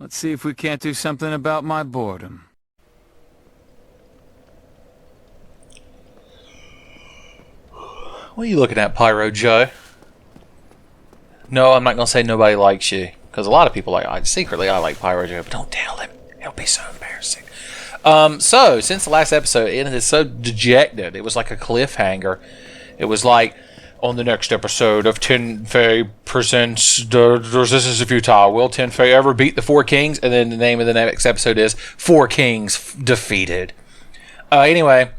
Let's see if we can't do something about my boredom. What are you looking at, Pyro Joe? No, I'm not going to say nobody likes you. Because a lot of people secretly I like Pyro Joe, but don't tell him. It'll be so embarrassing. So, since the last episode, it is so dejected. It was like a cliffhanger. It was like, on the next episode of Tenfey presents the Resistance to Futile, will Tenfey ever beat the Four Kings? And then the name of the next episode is Four Kings Defeated. Anyway,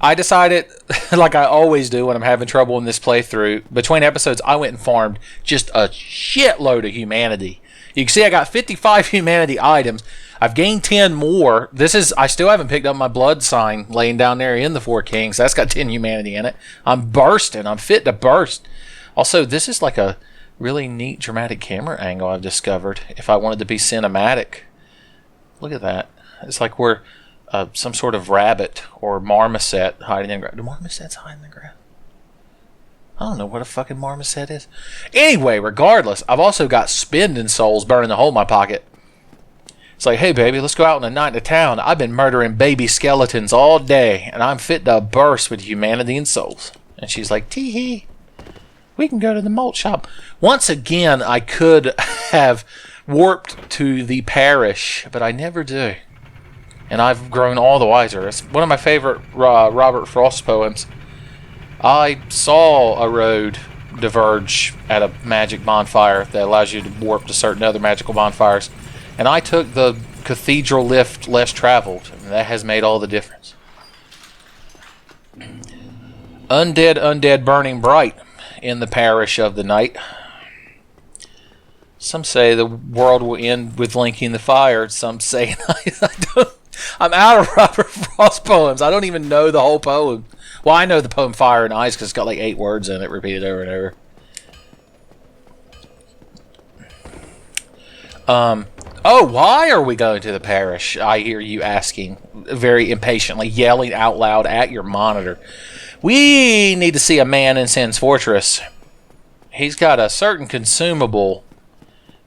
I decided, like I always do when I'm having trouble in this playthrough, between episodes I went and farmed just a shitload of humanity. You can see I got 55 humanity items. I've gained 10 more. I still haven't picked up my blood sign laying down there in the Four Kings. That's got 10 humanity in it. I'm bursting. I'm fit to burst. Also, this is like a really neat dramatic camera angle I've discovered. If I wanted to be cinematic. Look at that. It's like we're some sort of rabbit or marmoset hiding in the ground. Do marmosets hide in the ground? I don't know what a fucking marmoset is. Anyway, regardless, I've also got spending souls burning the hole in my pocket. It's like, hey baby, let's go out on a night to town. I've been murdering baby skeletons all day, and I'm fit to burst with humanity and souls. And she's like, tee-hee, we can go to the malt shop. Once again, I could have warped to the parish, but I never do. And I've grown all the wiser. It's one of my favorite Robert Frost poems. I saw a road diverge at a magic bonfire that allows you to warp to certain other magical bonfires. And I took the cathedral lift less traveled, and that has made all the difference. Undead, undead, burning bright in the parish of the night. Some say the world will end with linking the fire. Some say I'm out of Robert Frost poems. I don't even know the whole poem. Well, I know the poem Fire and Ice because it's got like 8 words in it repeated over and over. Oh, why are we going to the parish? I hear you asking very impatiently, yelling out loud at your monitor. We need to see a man in Sin's Fortress. He's got a certain consumable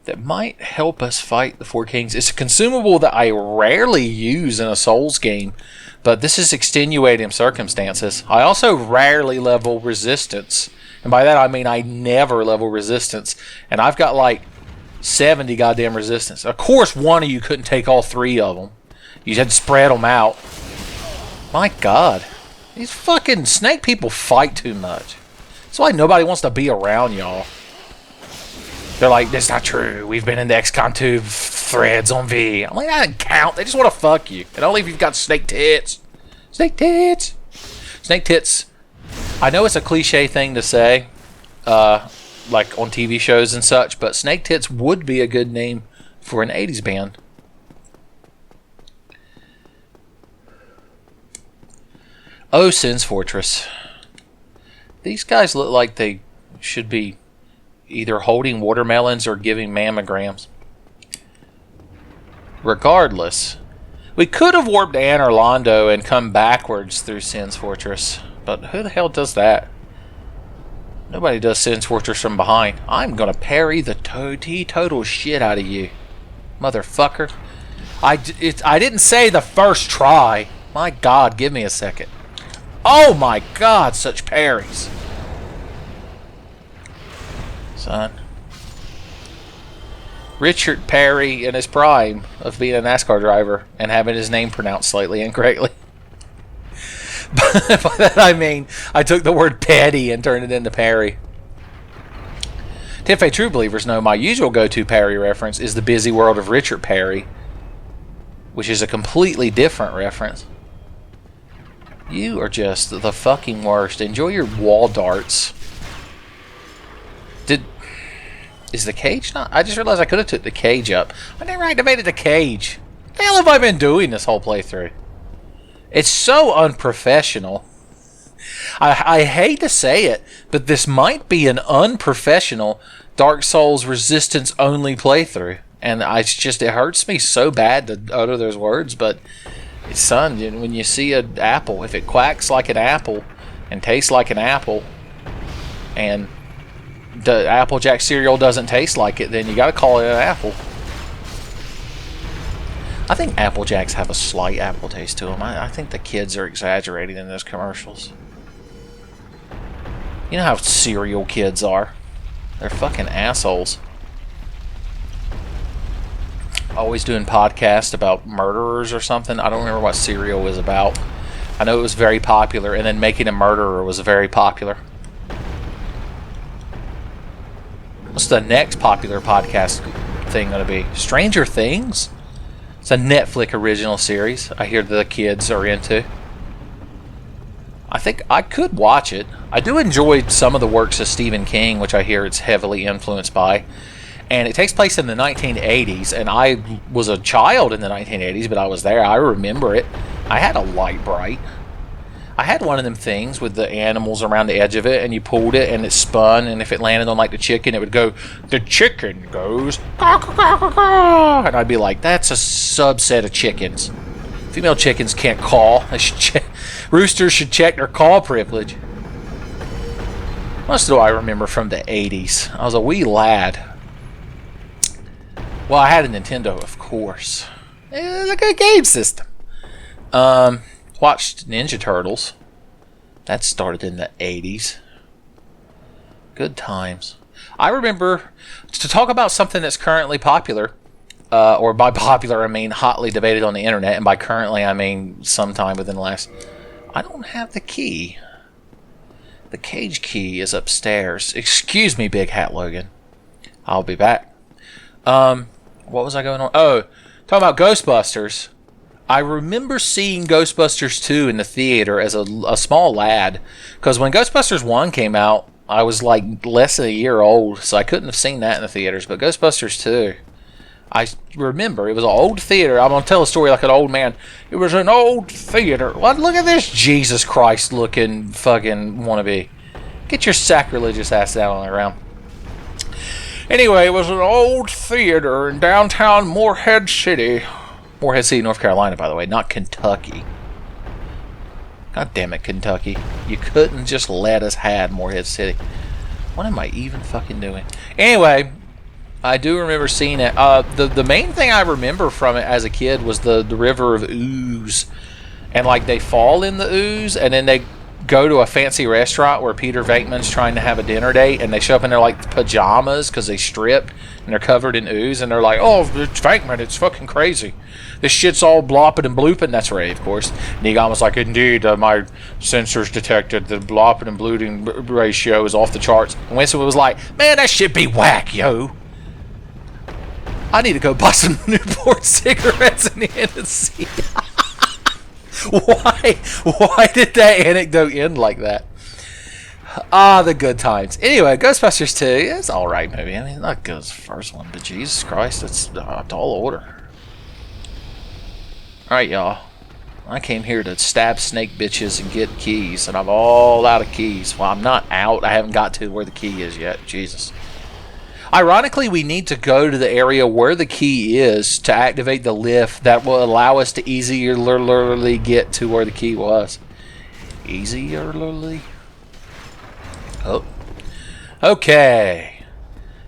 that might help us fight the Four Kings. It's a consumable that I rarely use in a Souls game, but this is extenuating circumstances. I also rarely level resistance, and by that I mean I never level resistance, and I've got like 70 goddamn resistance. Of course, one of you couldn't take all 3 of them. You had to spread them out. My God, these fucking snake people fight too much. That's why nobody wants to be around y'all. They're like, that's not true. We've been in the XCOM 2 threads on V. I'm like, that doesn't count. They just want to fuck you. And only if you've got snake tits. Snake tits. Snake tits. I know it's a cliche thing to say, like on TV shows and such, but Snake Tits would be a good name for an 80s band. Oh, Sin's Fortress. These guys look like they should be either holding watermelons or giving mammograms. Regardless, we could have warped Anne Orlando and come backwards through Sin's Fortress, but who the hell does that? Nobody does Sin's Fortress from behind. I'm gonna parry the total shit out of you, motherfucker. I didn't say the first try. My God, give me a second. Oh my God, such parries. Son. Richard Perry in his prime of being a NASCAR driver and having his name pronounced slightly incorrectly. By that I mean, I took the word petty and turned it into parry. Tenfey True Believers know my usual go-to parry reference is the busy world of Richard Perry, which is a completely different reference. You are just the fucking worst. Enjoy your wall darts. Is the cage not? I just realized I could have took the cage up. I never activated the cage. What the hell have I been doing this whole playthrough? It's so unprofessional. I hate to say it, but this might be an unprofessional Dark Souls resistance only playthrough. And it hurts me so bad to utter those words, but son, when you see an apple, if it quacks like an apple and tastes like an apple, and the Applejack cereal doesn't taste like it, then you gotta call it an apple. I think Apple Jacks have a slight apple taste to them. I think the kids are exaggerating in those commercials. You know how cereal kids are. They're fucking assholes. Always doing podcasts about murderers or something. I don't remember what cereal was about. I know it was very popular, and then Making a Murderer was very popular. What's the next popular podcast thing going to be? Stranger Things? It's a Netflix original series I hear the kids are into. I think I could watch it. I do enjoy some of the works of Stephen King, which I hear it's heavily influenced by. And it takes place in the 1980s, and I was a child in the 1980s, but I was there. I remember it. I had a light bright. I had one of them things with the animals around the edge of it, and you pulled it, and it spun, and if it landed on, like, the chicken, it would go, the chicken goes, caw, caw, caw, caw, caw. And I'd be like, that's a subset of chickens. Female chickens can't call. They should roosters should check their call privilege. What else do I remember from the 80s? I was a wee lad. Well, I had a Nintendo, of course. It was a good game system. Watched Ninja Turtles. That started in the 80s. Good times. I remember, to talk about something that's currently popular, or by popular I mean hotly debated on the internet, and by currently I mean sometime within the last... I don't have the key. The cage key is upstairs. Excuse me, Big Hat Logan. I'll be back. What was I going on? Oh, talking about Ghostbusters. I remember seeing Ghostbusters 2 in the theater as a small lad. Because when Ghostbusters 1 came out, I was like less than a year old. So I couldn't have seen that in the theaters. But Ghostbusters 2, I remember. It was an old theater. I'm going to tell a story like an old man. It was an old theater. What? Look at this Jesus Christ looking fucking wannabe. Get your sacrilegious ass down on the ground. Anyway, it was an old theater in downtown Morehead City. Morehead City, North Carolina, by the way, not Kentucky. God damn it, Kentucky. You couldn't just let us have Morehead City. What am I even fucking doing? Anyway, I do remember seeing it. The main thing I remember from it as a kid was the river of ooze. And, like, they fall in the ooze, and then they go to a fancy restaurant where Peter Venkman's trying to have a dinner date, and they show up in their like pajamas because they stripped and they're covered in ooze, and they're like, "Oh, it's Venkman, it's fucking crazy. This shit's all blopping and blooping." That's Ray, of course. And Egon was like, "Indeed, my sensors detected the blopping and blooping ratio is off the charts." And Winston was like, "Man, that shit be whack, yo. I need to go buy some Newport cigarettes and Hennessy." Why did that anecdote end like that? Ah, the good times. Anyway, Ghostbusters 2, it's an alright movie. I mean, not good as the first one, but Jesus Christ, it's a tall order. Alright, y'all. I came here to stab snake bitches and get keys, and I'm all out of keys. Well, I'm not out. I haven't got to where the key is yet. Jesus. Ironically, we need to go to the area where the key is to activate the lift that will allow us to easily get to where the key was. Easily? Oh. Okay.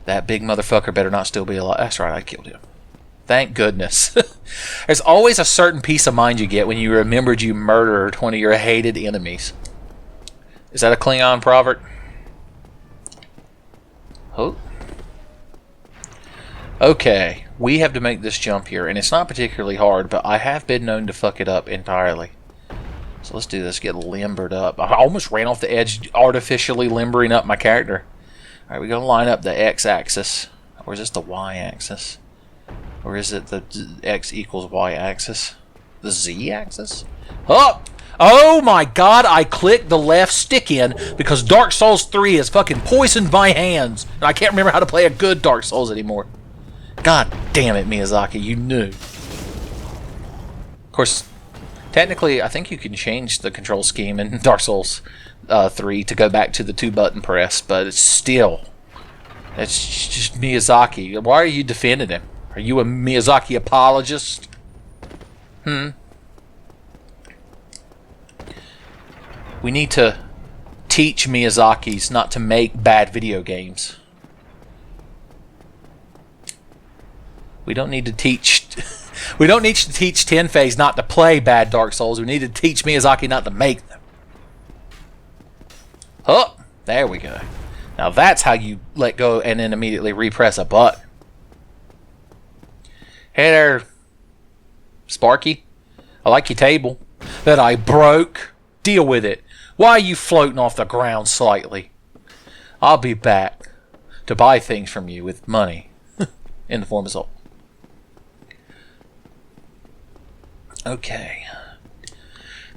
That big motherfucker better not still be alive. That's right, I killed him. Thank goodness. There's always a certain peace of mind you get when you remembered you murdered one of your hated enemies. Is that a Klingon proverb? Oh. Okay, we have to make this jump here, and it's not particularly hard, but I have been known to fuck it up entirely. So let's do this, get limbered up. I almost ran off the edge, artificially limbering up my character. Alright, we're going to line up the x-axis. Or is this the y-axis? Or is it the x equals y-axis? The z-axis? Oh! Oh my god, I clicked the left stick in because Dark Souls 3 has fucking poisoned my hands. And I can't remember how to play a good Dark Souls anymore. God damn it, Miyazaki, you knew. Of course, technically, I think you can change the control scheme in Dark Souls 3 to go back to the 2-button press, but it's still... It's just Miyazaki. Why are you defending him? Are you a Miyazaki apologist? We need to teach Miyazakis not to make bad video games. We don't need to teach... We don't need to teach Tenfeys not to play bad Dark Souls. We need to teach Miyazaki not to make them. Oh, there we go. Now that's how you let go and then immediately repress a button. Hey there, Sparky. I like your table that I broke. Deal with it. Why are you floating off the ground slightly? I'll be back to buy things from you with money in the form of salt. Okay.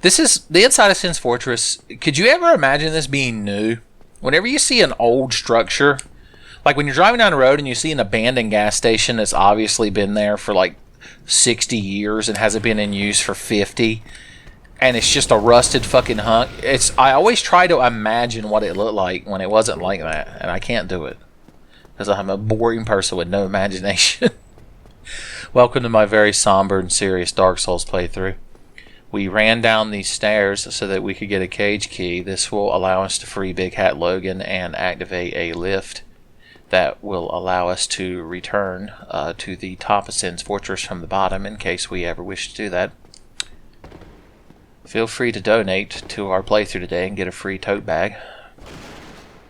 This is the inside of Sin's Fortress. Could you ever imagine this being new? Whenever you see an old structure, like when you're driving down the road and you see an abandoned gas station that's obviously been there for like 60 years and hasn't been in use for 50, and it's just a rusted fucking hunk. I always try to imagine what it looked like when it wasn't like that, and I can't do it because I'm a boring person with no imagination. Welcome to my very somber and serious Dark Souls playthrough. We ran down these stairs so that we could get a cage key. This will allow us to free Big Hat Logan and activate a lift that will allow us to return to the top of Sin's Fortress from the bottom in case we ever wish to do that. Feel free to donate to our playthrough today and get a free tote bag.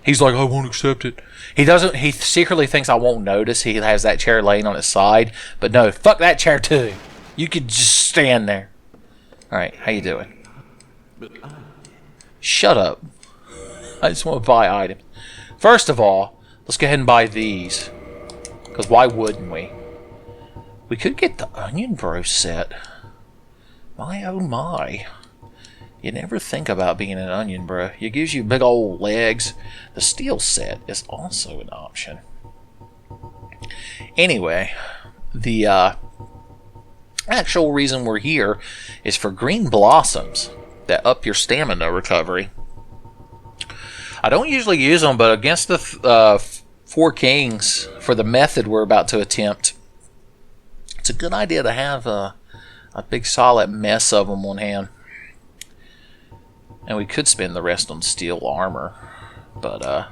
He's like, I won't accept it. He secretly thinks I won't notice he has that chair laying on its side. But no, fuck that chair too. You could just stand there. Alright, how you doing? Shut up. I just want to buy items. First of all, let's go ahead and buy these. Because why wouldn't we? We could get the Onion Bro set. My oh my. You never think about being an Onion Bro. It gives you big old legs. The steel set is also an option. Anyway, the actual reason we're here is for green blossoms that up your stamina recovery. I don't usually use them, but against the Four Kings for the method we're about to attempt, it's a good idea to have a big solid mess of them on hand. And we could spend the rest on steel armor, but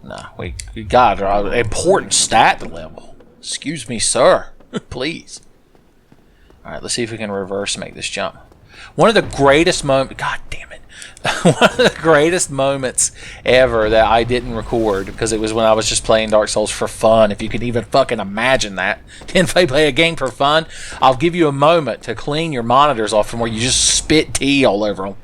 nah, we got our important stat level. Excuse me, sir. Please. Alright, let's see if we can reverse make this jump. One of the greatest moments... God damn it. One of the greatest moments ever that I didn't record, because it was when I was just playing Dark Souls for fun. If you can even fucking imagine that. Tenfey play a game for fun. I'll give you a moment to clean your monitors off from where you just spit tea all over them.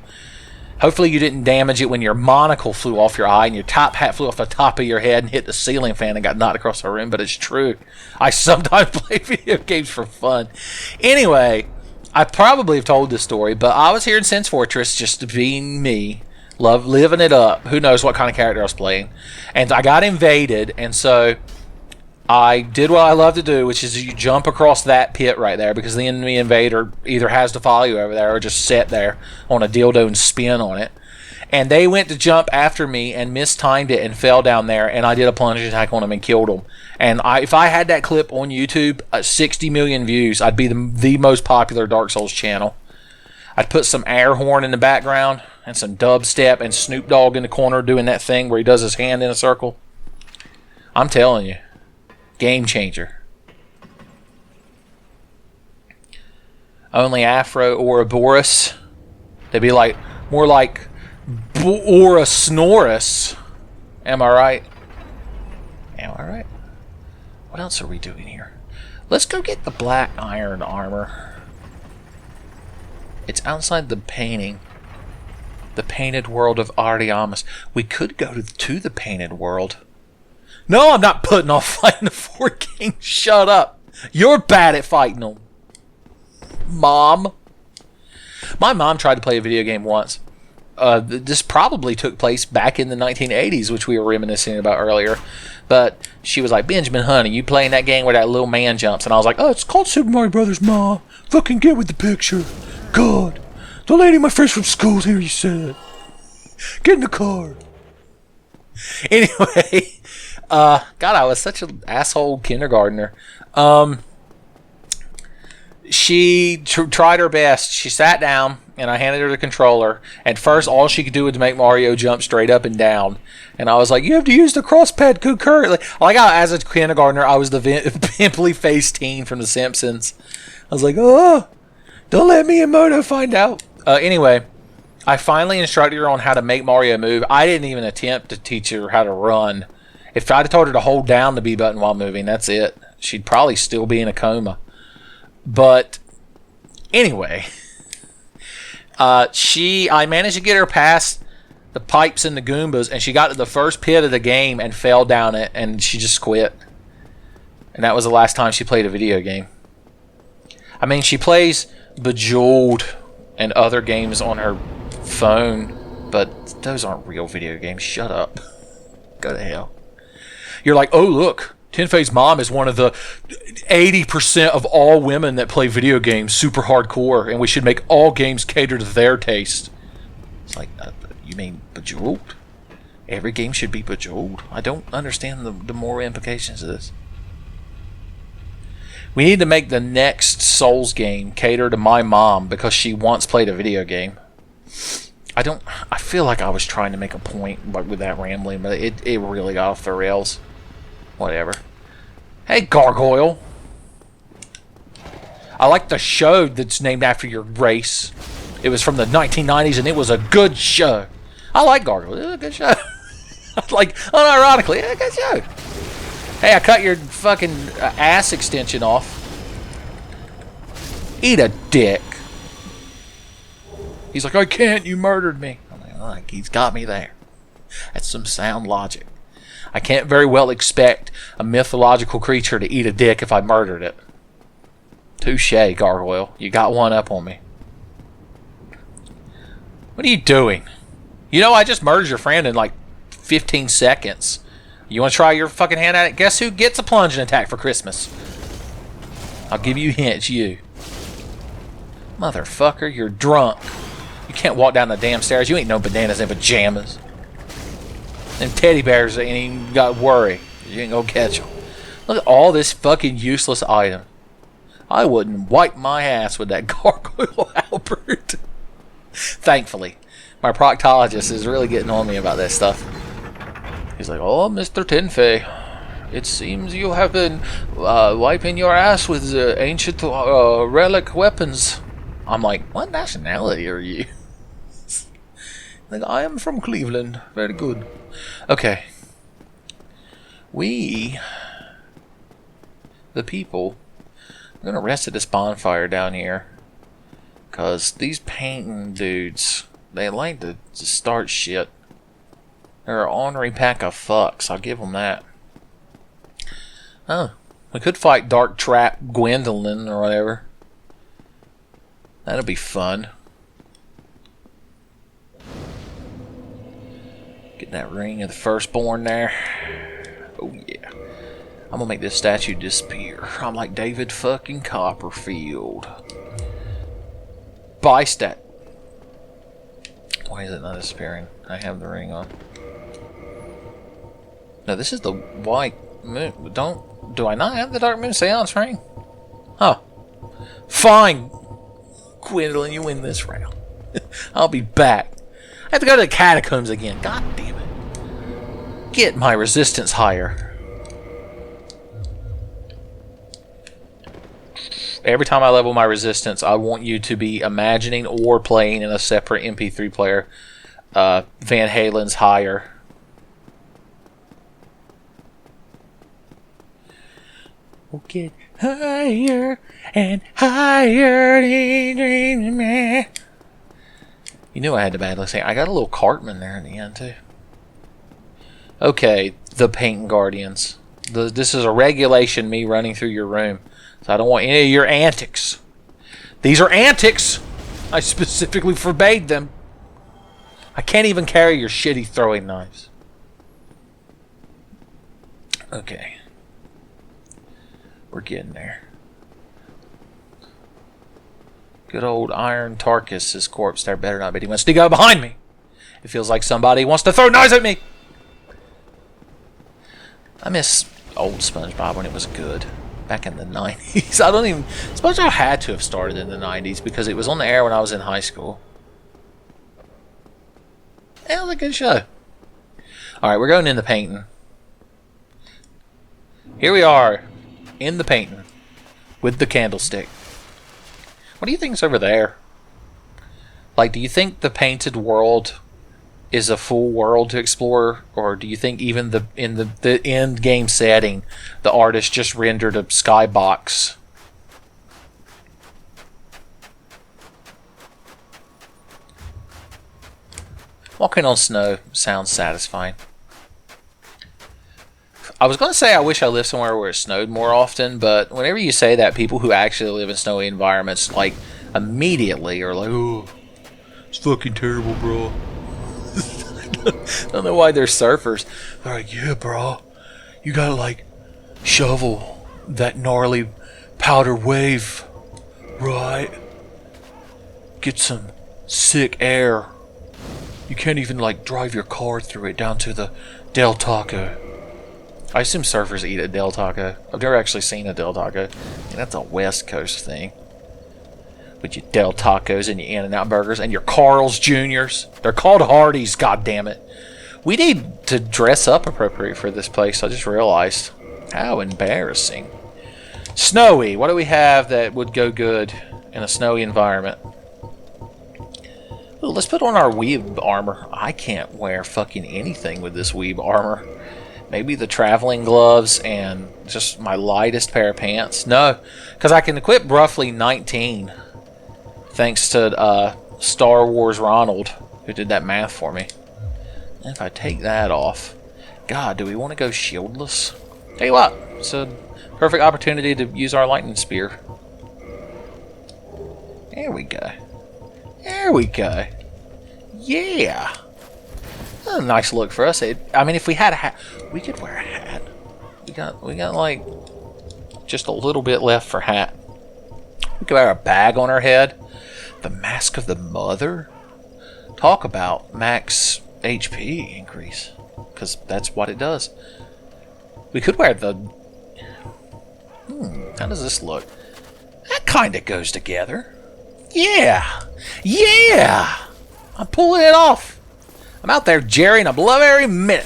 Hopefully you didn't damage it when your monocle flew off your eye and your top hat flew off the top of your head and hit the ceiling fan and got knocked across the room, but it's true. I sometimes play video games for fun. Anyway, I probably have told this story, but I was here in Sin's Fortress just being me, living it up. Who knows what kind of character I was playing. And I got invaded, and so I did what I love to do, which is you jump across that pit right there, because the enemy invader either has to follow you over there or just sit there on a dildo and spin on it. And they went to jump after me and mistimed it and fell down there, and I did a plunge attack on them and killed them. And if I had that clip on YouTube, 60 million views, I'd be the most popular Dark Souls channel. I'd put some air horn in the background and some dubstep and Snoop Dogg in the corner doing that thing where he does his hand in a circle. I'm telling you. Game changer. Only Afro Ouroboros. They'd be like more like Ouroboros. Am I right? Am I right? What else are we doing here? Let's go get the black iron armor. It's outside the painting. The painted world of Artiamus. We could go to the painted world. No, I'm not putting off fighting the Four Kings. Shut up. You're bad at fighting them. Mom. My mom tried to play a video game once. This probably took place back in the 1980s, which we were reminiscing about earlier. But she was like, Benjamin, honey, you playing that game where that little man jumps? And I was like, oh, it's called Super Mario Brothers, Ma. Fucking get with the picture. God. The lady my friends from school's here, you said. Get in the car. Anyway... God, I was such an asshole kindergartner. she tried her best. She sat down, and I handed her the controller. At first, all she could do was make Mario jump straight up and down. And I was like, you have to use the crosspad concurrently. As a kindergartner, I was the pimply faced teen from The Simpsons. I was like, oh, don't let me and Moto find out. Anyway, I finally instructed her on how to make Mario move. I didn't even attempt to teach her how to run. If I'd have told her to hold down the B button while moving, that's it. She'd probably still be in a coma. But anyway, I managed to get her past the pipes and the Goombas, and she got to the first pit of the game and fell down it, and she just quit. And that was the last time she played a video game. I mean, she plays Bejeweled and other games on her phone, but those aren't real video games. Shut up. Go to hell. You're like, oh, look, Tenfey's mom is one of the 80% of all women that play video games super hardcore, and we should make all games cater to their taste. It's like, you mean Bejeweled? Every game should be Bejeweled? I don't understand the moral implications of this. We need to make the next Souls game cater to my mom because she once played a video game. I feel like I was trying to make a point with that rambling, but it really got off the rails. Whatever. Hey, Gargoyle. I like the show that's named after your race. It was from the 1990s, and it was a good show. I like Gargoyle. It was a good show. Like, unironically, a good show. Hey, I cut your fucking ass extension off. Eat a dick. He's like, I can't, you murdered me. I'm like, he's got me there. That's some sound logic. I can't very well expect a mythological creature to eat a dick if I murdered it. Touche, Gargoyle. You got one up on me. What are you doing? You know, I just murdered your friend in like 15 seconds. You want to try your fucking hand at it? Guess who gets a plunging attack for Christmas? I'll give you hints, you. Motherfucker, you're drunk. You can't walk down the damn stairs. You ain't no bananas in pajamas. Them teddy bears ain't even got worry. You ain't gonna catch them. Look at all this fucking useless item. I wouldn't wipe my ass with that Gargoyle Albert. Thankfully. My proctologist is really getting on me about that stuff. He's like, oh, Mr. Tenfey, it seems you have been wiping your ass with ancient relic weapons. I'm like, what nationality are you? Like, I am from Cleveland. Very good. Okay. We, the people, are going to rest at this bonfire down here. Because these painting dudes, they like to start shit. They're an ornery pack of fucks. I'll give them that. Oh, we could fight Dark Trap Gwendolyn or whatever. That'll be fun. Get that ring of the firstborn there. Oh yeah. I'm gonna make this statue disappear. I'm like David fucking Copperfield. Buy stat. Why is it not disappearing? I have the ring on. No, this is the white moon. Do I not have the dark moon seance ring? Oh. Fine. Gwendolyn, you win this round. I'll be back. I have to go to the catacombs again. God damn it. Get my resistance higher. Every time I level my resistance, I want you to be imagining or playing in a separate MP3 player. Van Halen's Higher. We'll get higher and higher. You knew I had to badly sing. I got a little Cartman there in the end, too. Okay, the Paint Guardians. This is a regulation, me running through your room. So I don't want any of your antics. These are antics! I specifically forbade them. I can't even carry your shitty throwing knives. Okay. We're getting there. Good old Iron Tarkus' corpse there better not be. He wants to go behind me. It feels like somebody wants to throw knives at me. I miss old SpongeBob when it was good. Back in the 90s. I don't even... SpongeBob had to have started in the 90s because it was on the air when I was in high school. It was a good show. Alright, we're going in the painting. Here we are. In the painting. With the candlestick. What do you think's over there? Like, do you think the painted world is a full world to explore, or do you think even in the end game setting the artist just rendered a skybox? Walking on snow sounds satisfying. I was going to say I wish I lived somewhere where it snowed more often, but whenever you say that, people who actually live in snowy environments like immediately are like, oh, it's fucking terrible, bro. I don't know why they're surfers. They're like, yeah, bro, you gotta like shovel that gnarly powder wave, right? Get some sick air. You can't even like drive your car through it down to the Del Taco. I assume surfers eat at Del Taco. I've never actually seen a Del Taco. That's a West Coast thing. With your Del Tacos and your In-N-Out burgers and your Carl's Jr.'s. They're called Hardee's, goddammit. We need to dress up appropriate for this place. I just realized. How embarrassing. Snowy. What do we have that would go good in a snowy environment? Ooh, let's put on our weeb armor. I can't wear fucking anything with this weeb armor. Maybe the traveling gloves and just my lightest pair of pants. No, because I can equip roughly 19. Thanks to Star Wars Ronald, who did that math for me. And if I take that off... God, do we want to go shieldless? Tell you what, it's a perfect opportunity to use our lightning spear. There we go. There we go. Yeah. That's a nice look for us. I mean, if we had a hat... We could wear a hat. We got like just a little bit left for hat. We could wear a bag on our head. The Mask of the Mother? Talk about max HP increase. Because that's what it does. We could wear the... how does this look? That kind of goes together. Yeah! Yeah! I'm pulling it off. I'm out there, Jerry, and I'm loving every minute.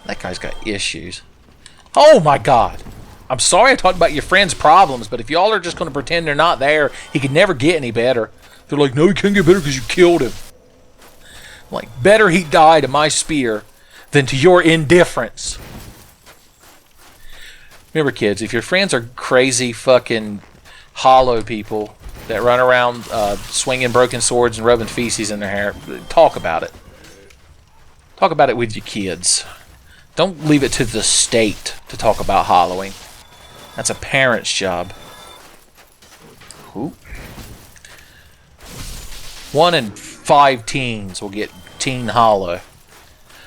That guy's got issues. Oh my god. I'm sorry I talked about your friend's problems, but if y'all are just going to pretend they're not there, he could never get any better. They're like, no, he can't get better because you killed him. I'm like, better he die to my spear than to your indifference. Remember, kids, if your friends are crazy fucking hollow people that run around swinging broken swords and rubbing feces in their hair, talk about it. Talk about it with your kids. Don't leave it to the state to talk about hollowing. That's a parent's job. Ooh. 1 in 5 teens will get teen hollow.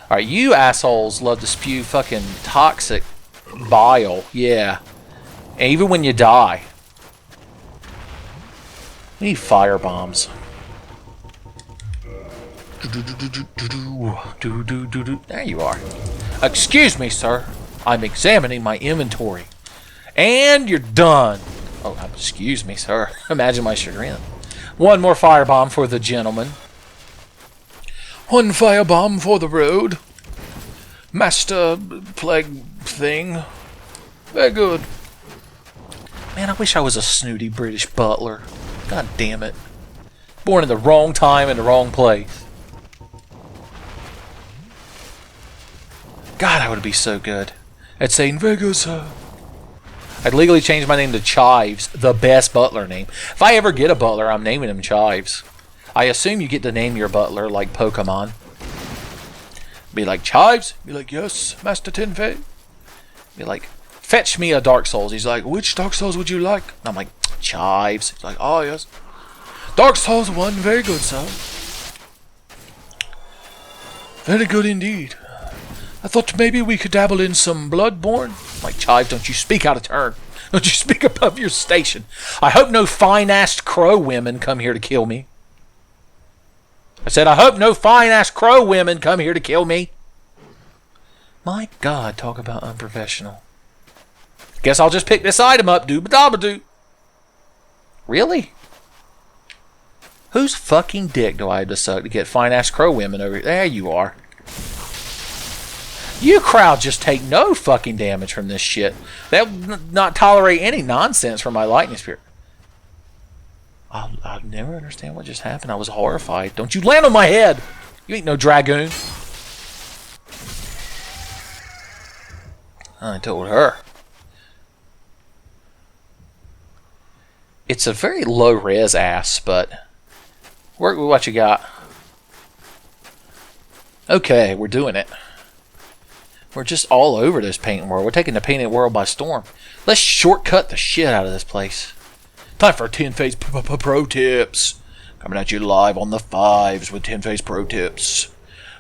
Alright, you assholes love to spew fucking toxic bile. Yeah. And even when you die. We need fire bombs. There you are. Excuse me, sir. I'm examining my inventory. And you're done. Oh, excuse me, sir. Imagine my chagrin. 1 more firebomb for the gentleman. 1 firebomb for the road. Master plague thing. Very good. Man, I wish I was a snooty British butler. God damn it. Born in the wrong time in the wrong place. God, I would be so good at saying, very good, sir. I'd legally change my name to Chives, the best butler name. If I ever get a butler, I'm naming him Chives. I assume you get to name your butler like Pokemon. Be like, Chives? Be like, yes, Master Tenfey. Be like, fetch me a Dark Souls. He's like, which Dark Souls would you like? And I'm like, Chives. He's like, oh, yes. Dark Souls 1, very good, sir. Very good indeed. I thought maybe we could dabble in some Bloodborne. I'm like, Chive, don't you speak out of turn. Don't you speak above your station. I hope no fine-assed crow women come here to kill me. I said, I hope no fine-assed crow women come here to kill me. My God, talk about unprofessional. Guess I'll just pick this item up, doo-ba-da-ba-doo. Really? Whose fucking dick do I have to suck to get fine-ass crow women over here? There you are. You crowd just take no fucking damage from this shit. They'll not tolerate any nonsense from my lightning spirit. I'll never understand what just happened. I was horrified. Don't you land on my head! You ain't no dragoon. I told her. It's a very low res ass, but work with what you got. Okay, we're doing it. We're just all over this painting world. We're taking the painting world by storm. Let's shortcut the shit out of this place. Time for Tenfey's Pro Tips. Coming at you live on the 5s with Tenfey's Pro Tips.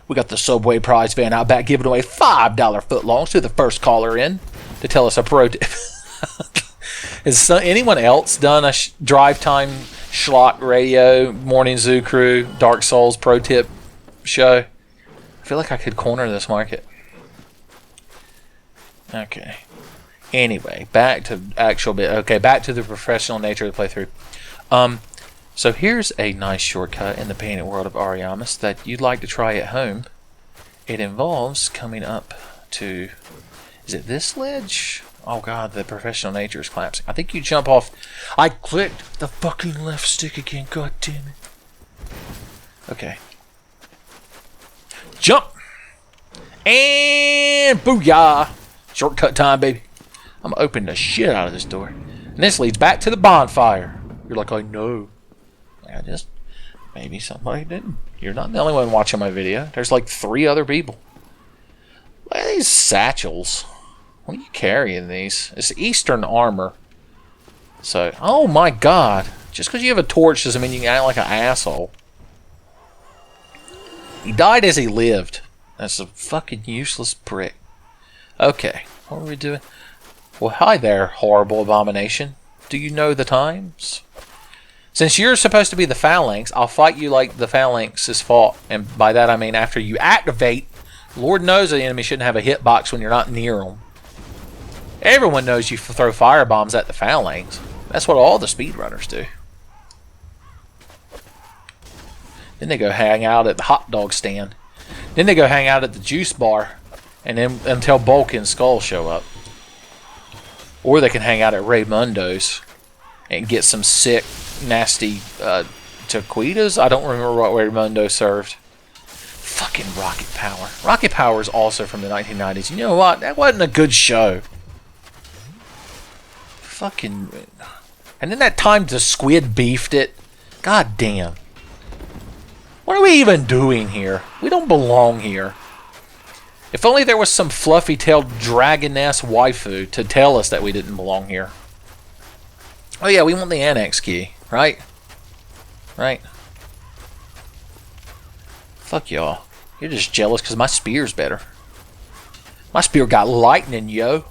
We got the Subway prize van out back giving away $5 footlongs to the first caller in to tell us a pro tip. Has anyone else done a drive time schlock radio, Morning Zoo Crew, Dark Souls pro tip show? I feel like I could corner this market. Okay. Anyway, back to actual bit. Okay, back to the professional nature of the playthrough. So here's a nice shortcut in the painted world of Ariamis that you'd like to try at home. It involves coming up to... Is it this ledge? Oh god, the professional nature is collapsing. I think you jump off... I clicked the fucking left stick again, god damn it. Okay. Jump! And booyah! Shortcut time, baby. I'm gonna open the shit out of this door. And this leads back to the bonfire. You're like, I know. I just... Maybe somebody didn't. You're not the only one watching my video. There's like 3 other people. Look at these satchels. What are you carrying these? It's Eastern armor. So, oh my god. Just because you have a torch doesn't mean you can act like an asshole. He died as he lived. That's a fucking useless prick. Okay, what are we doing? Well, hi there, horrible abomination. Do you know the times? Since you're supposed to be the phalanx, I'll fight you like the phalanx is fought. And by that I mean after you activate. Lord knows the enemy shouldn't have a hitbox when you're not near them. Everyone knows you throw firebombs at the phalanx. That's what all the speedrunners do. Then they go hang out at the hot dog stand. Then they go hang out at the juice bar. And then until Bulk and Skull show up. Or they can hang out at Raymundo's and get some sick, nasty taquitos. I don't remember what Raymundo served. Fucking Rocket Power. Rocket Power is also from the 1990s. You know what? That wasn't a good show. Fucking... And then that time the squid beefed it. God damn. What are we even doing here? We don't belong here. If only there was some fluffy-tailed dragon-ass waifu to tell us that we didn't belong here. Oh yeah, we want the annex key, right? Right. Fuck y'all. You're just jealous because my spear's better. My spear got lightning, yo.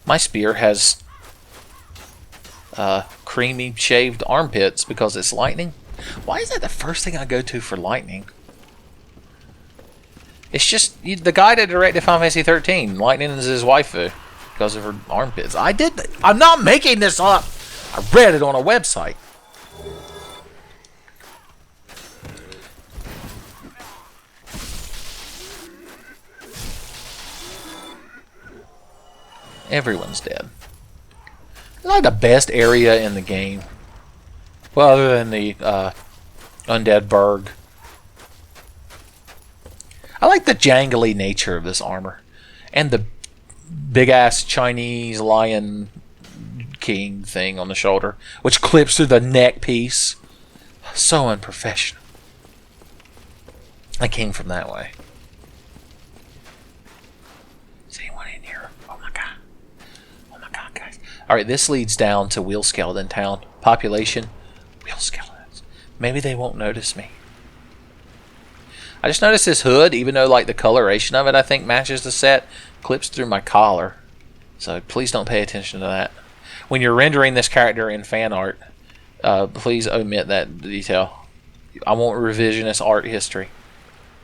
My spear has creamy shaved armpits because it's lightning. Why is that the first thing I go to for lightning? It's just the guy that directed Final Fantasy 13. Lightning is his waifu because of her armpits. I'm not making this up. I read it on a website. Everyone's dead. It's like the best area in the game. Well, other than the Undead Burg. I like the jangly nature of this armor. And the big-ass Chinese lion king thing on the shoulder, which clips through the neck piece. So unprofessional. I came from that way. Is anyone in here? Oh my god. Oh my god, guys. Alright, this leads down to Wheel Skeleton Town. Population, Wheel Skeletons. Maybe they won't notice me. I just noticed this hood, even though like the coloration of it I think matches the set, clips through my collar. So please don't pay attention to that. When you're rendering this character in fan art, please omit that detail. I want revisionist art history.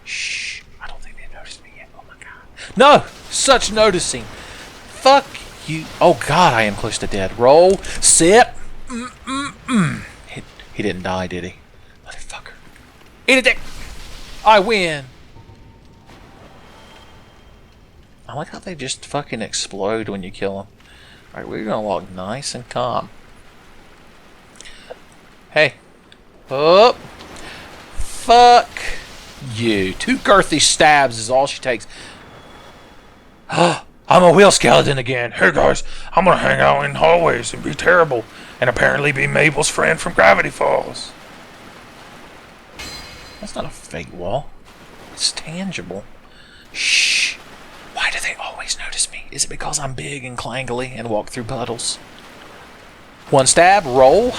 Shh. I don't think they noticed me yet. Oh my god. No! Such noticing. Fuck you. Oh god, I am close to dead. Roll. Sit. He didn't die, did he? Motherfucker. Eat a dick! I win! I like how they just fucking explode when you kill them. Alright, we're gonna walk nice and calm. Hey. Oh! Fuck you. 2 girthy stabs is all she takes. I'm a wheel skeleton again. Hey guys, I'm gonna hang out in hallways and be terrible. And apparently be Mabel's friend from Gravity Falls. That's not a fake wall. It's tangible. Shh. Why do they always notice me? Is it because I'm big and clangly and walk through puddles? 1 stab, roll.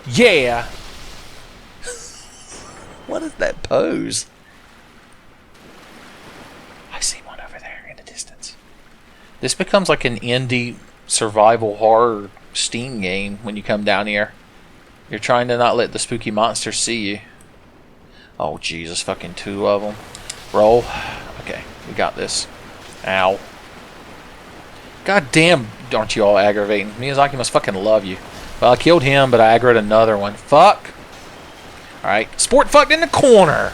Yeah. What is that pose? I see one over there in the distance. This becomes like an indie survival horror Steam game when you come down here. You're trying to not let the spooky monsters see you. Oh Jesus, fucking 2 of them. Roll. Okay, we got this. Ow. God damn, aren't you all aggravating? Miyazaki must fucking love you. Well, I killed him, but I aggroed another one. Fuck. Alright, sport fucked in the corner.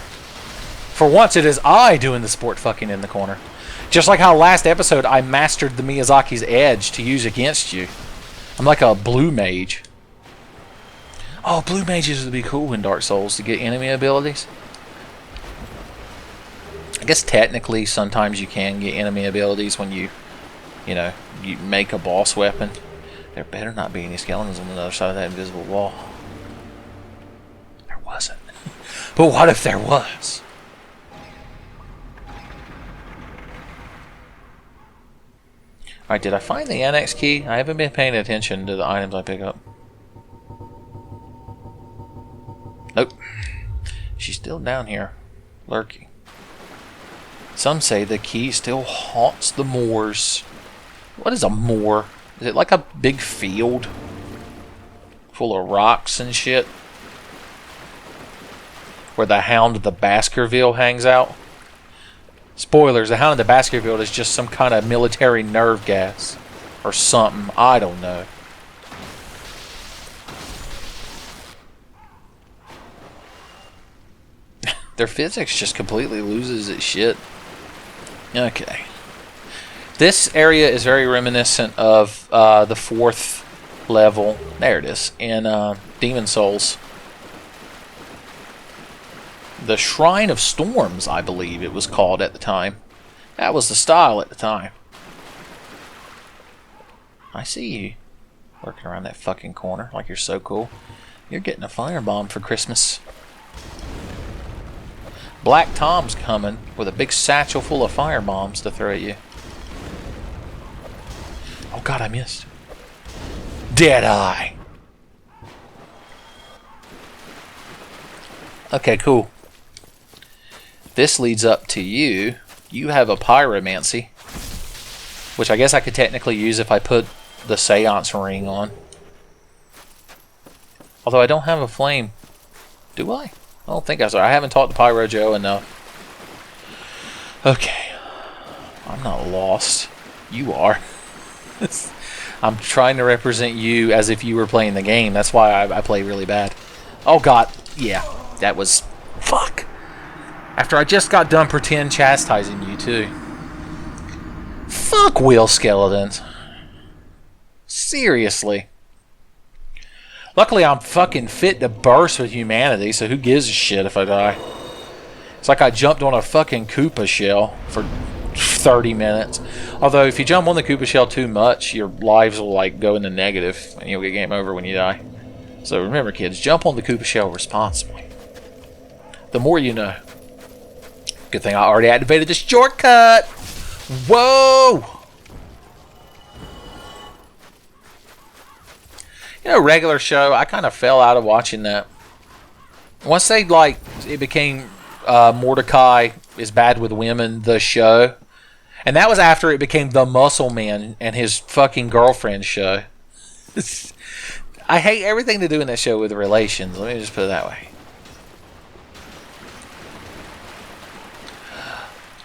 For once, it is I doing the sport fucking in the corner. Just like how last episode I mastered the Miyazaki's edge to use against you. I'm like a blue mage. Oh, blue mages would be cool in Dark Souls to get enemy abilities. I guess technically sometimes you can get enemy abilities when you make a boss weapon. There better not be any skeletons on the other side of that invisible wall. There wasn't. But what if there was? Alright, did I find the annex key? I haven't been paying attention to the items I pick up. Nope. She's still down here, lurking. Some say the key still haunts the moors. What is a moor? Is it like a big field full of rocks and shit? Where the Hound of the Baskerville hangs out? Spoilers, the Hound of the Baskerville is just some kind of military nerve gas. Or something. I don't know. Their physics just completely loses its shit. Okay. This area is very reminiscent of the 4th level. There it is. In Demon Souls. The Shrine of Storms, I believe it was called at the time. That was the style at the time. I see you. Working around that fucking corner like you're so cool. You're getting a firebomb for Christmas. Black Tom's coming with a big satchel full of firebombs to throw at you. Oh god, I missed. Deadeye. Okay, cool. This leads up to you. You have a pyromancy, which I guess I could technically use if I put the seance ring on. Although I don't have a flame. Do I? I don't think I saw. I haven't talked to Pyro Joe enough. Okay. I'm not lost. You are. I'm trying to represent you as if you were playing the game. That's why I play really bad. Oh god. Yeah. That was... Fuck. After I just got done pretend chastising you too. Fuck wheel skeletons. Seriously. Luckily, I'm fucking fit to burst with humanity, so who gives a shit if I die? It's like I jumped on a fucking Koopa shell for 30 minutes. Although, if you jump on the Koopa shell too much, your lives will like go in the negative, and you'll get game over when you die. So remember, kids, jump on the Koopa shell responsibly. The more you know. Good thing I already activated the shortcut! Whoa! You know, regular show, I kind of fell out of watching that. Once they, like, it became Mordecai is Bad with Women, the show. And that was after it became The Muscle Man and his fucking girlfriend show. I hate everything to do in that show with relations. Let me just put it that way.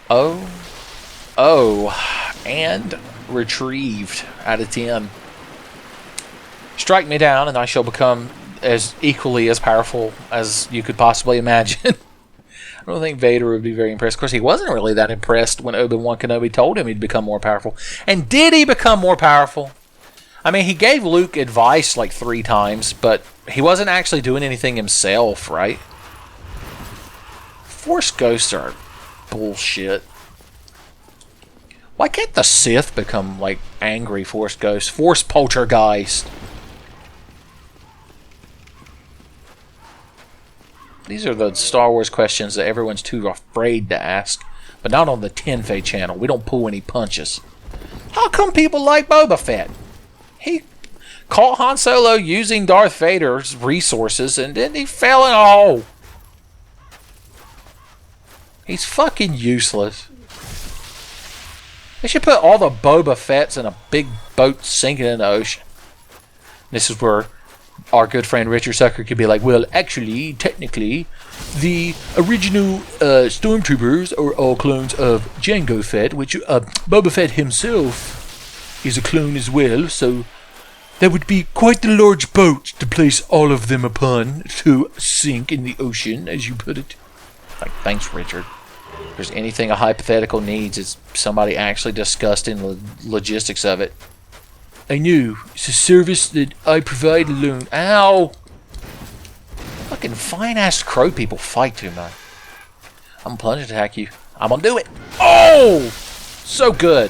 Oh. Oh. And retrieved out of 10. Strike me down and I shall become as equally as powerful as you could possibly imagine. I don't think Vader would be very impressed. Of course, he wasn't really that impressed when Obi-Wan Kenobi told him he'd become more powerful. And did he become more powerful? I mean, he gave Luke advice like 3 times, but he wasn't actually doing anything himself, right? Force ghosts are bullshit. Why can't the Sith become, like, angry Force ghosts? Force poltergeist. These are the Star Wars questions that everyone's too afraid to ask. But not on the Tenfey channel. We don't pull any punches. How come people like Boba Fett? He caught Han Solo using Darth Vader's resources and then he fell in a hole. He's fucking useless. They should put all the Boba Fetts in a big boat sinking in the ocean. This is where our good friend Richard Sucker could be like, well, actually, technically, the original stormtroopers are all clones of Jango Fett, which Boba Fett himself is a clone as well, so that would be quite the large boat to place all of them upon to sink in the ocean, as you put it. Like, thanks, Richard. If there's anything a hypothetical needs, it's somebody actually discussing the logistics of it. I knew. It's a service that I provide alone. Ow! Fucking fine-ass crow people fight too much. I'm gonna plunge attack you. I'm gonna do it. Oh! So good.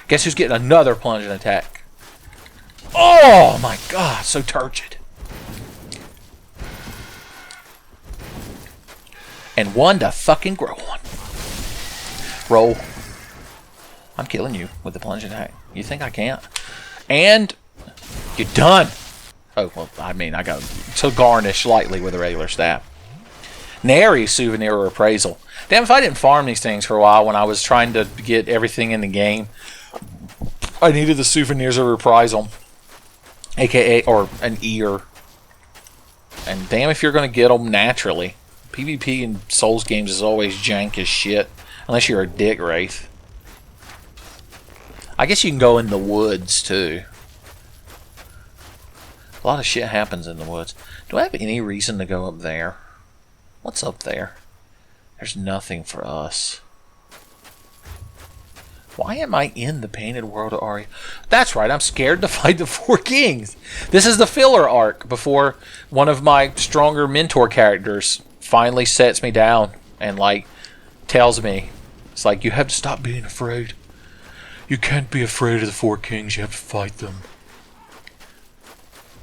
Guess who's getting another plunge attack? Oh my god, so turgid. And one to fucking grow on. Roll. I'm killing you with the plunge attack. You think I can't? And you're done. Oh, well, I mean, I got to garnish lightly with a regular staff. Nary souvenir or appraisal. Damn, if I didn't farm these things for a while when I was trying to get everything in the game, I needed the souvenirs or reprisal. AKA, or an ear. And damn if you're going to get them naturally. PvP in Souls games is always jank as shit. Unless you're a dick wraith. I guess you can go in the woods, too. A lot of shit happens in the woods. Do I have any reason to go up there? What's up there? There's nothing for us. Why am I in the Painted World of Ari? That's right, I'm scared to fight the 4 kings. This is the filler arc before one of my stronger mentor characters finally sets me down and, like, tells me, it's like, you have to stop being afraid. You can't be afraid of the 4 kings, you have to fight them.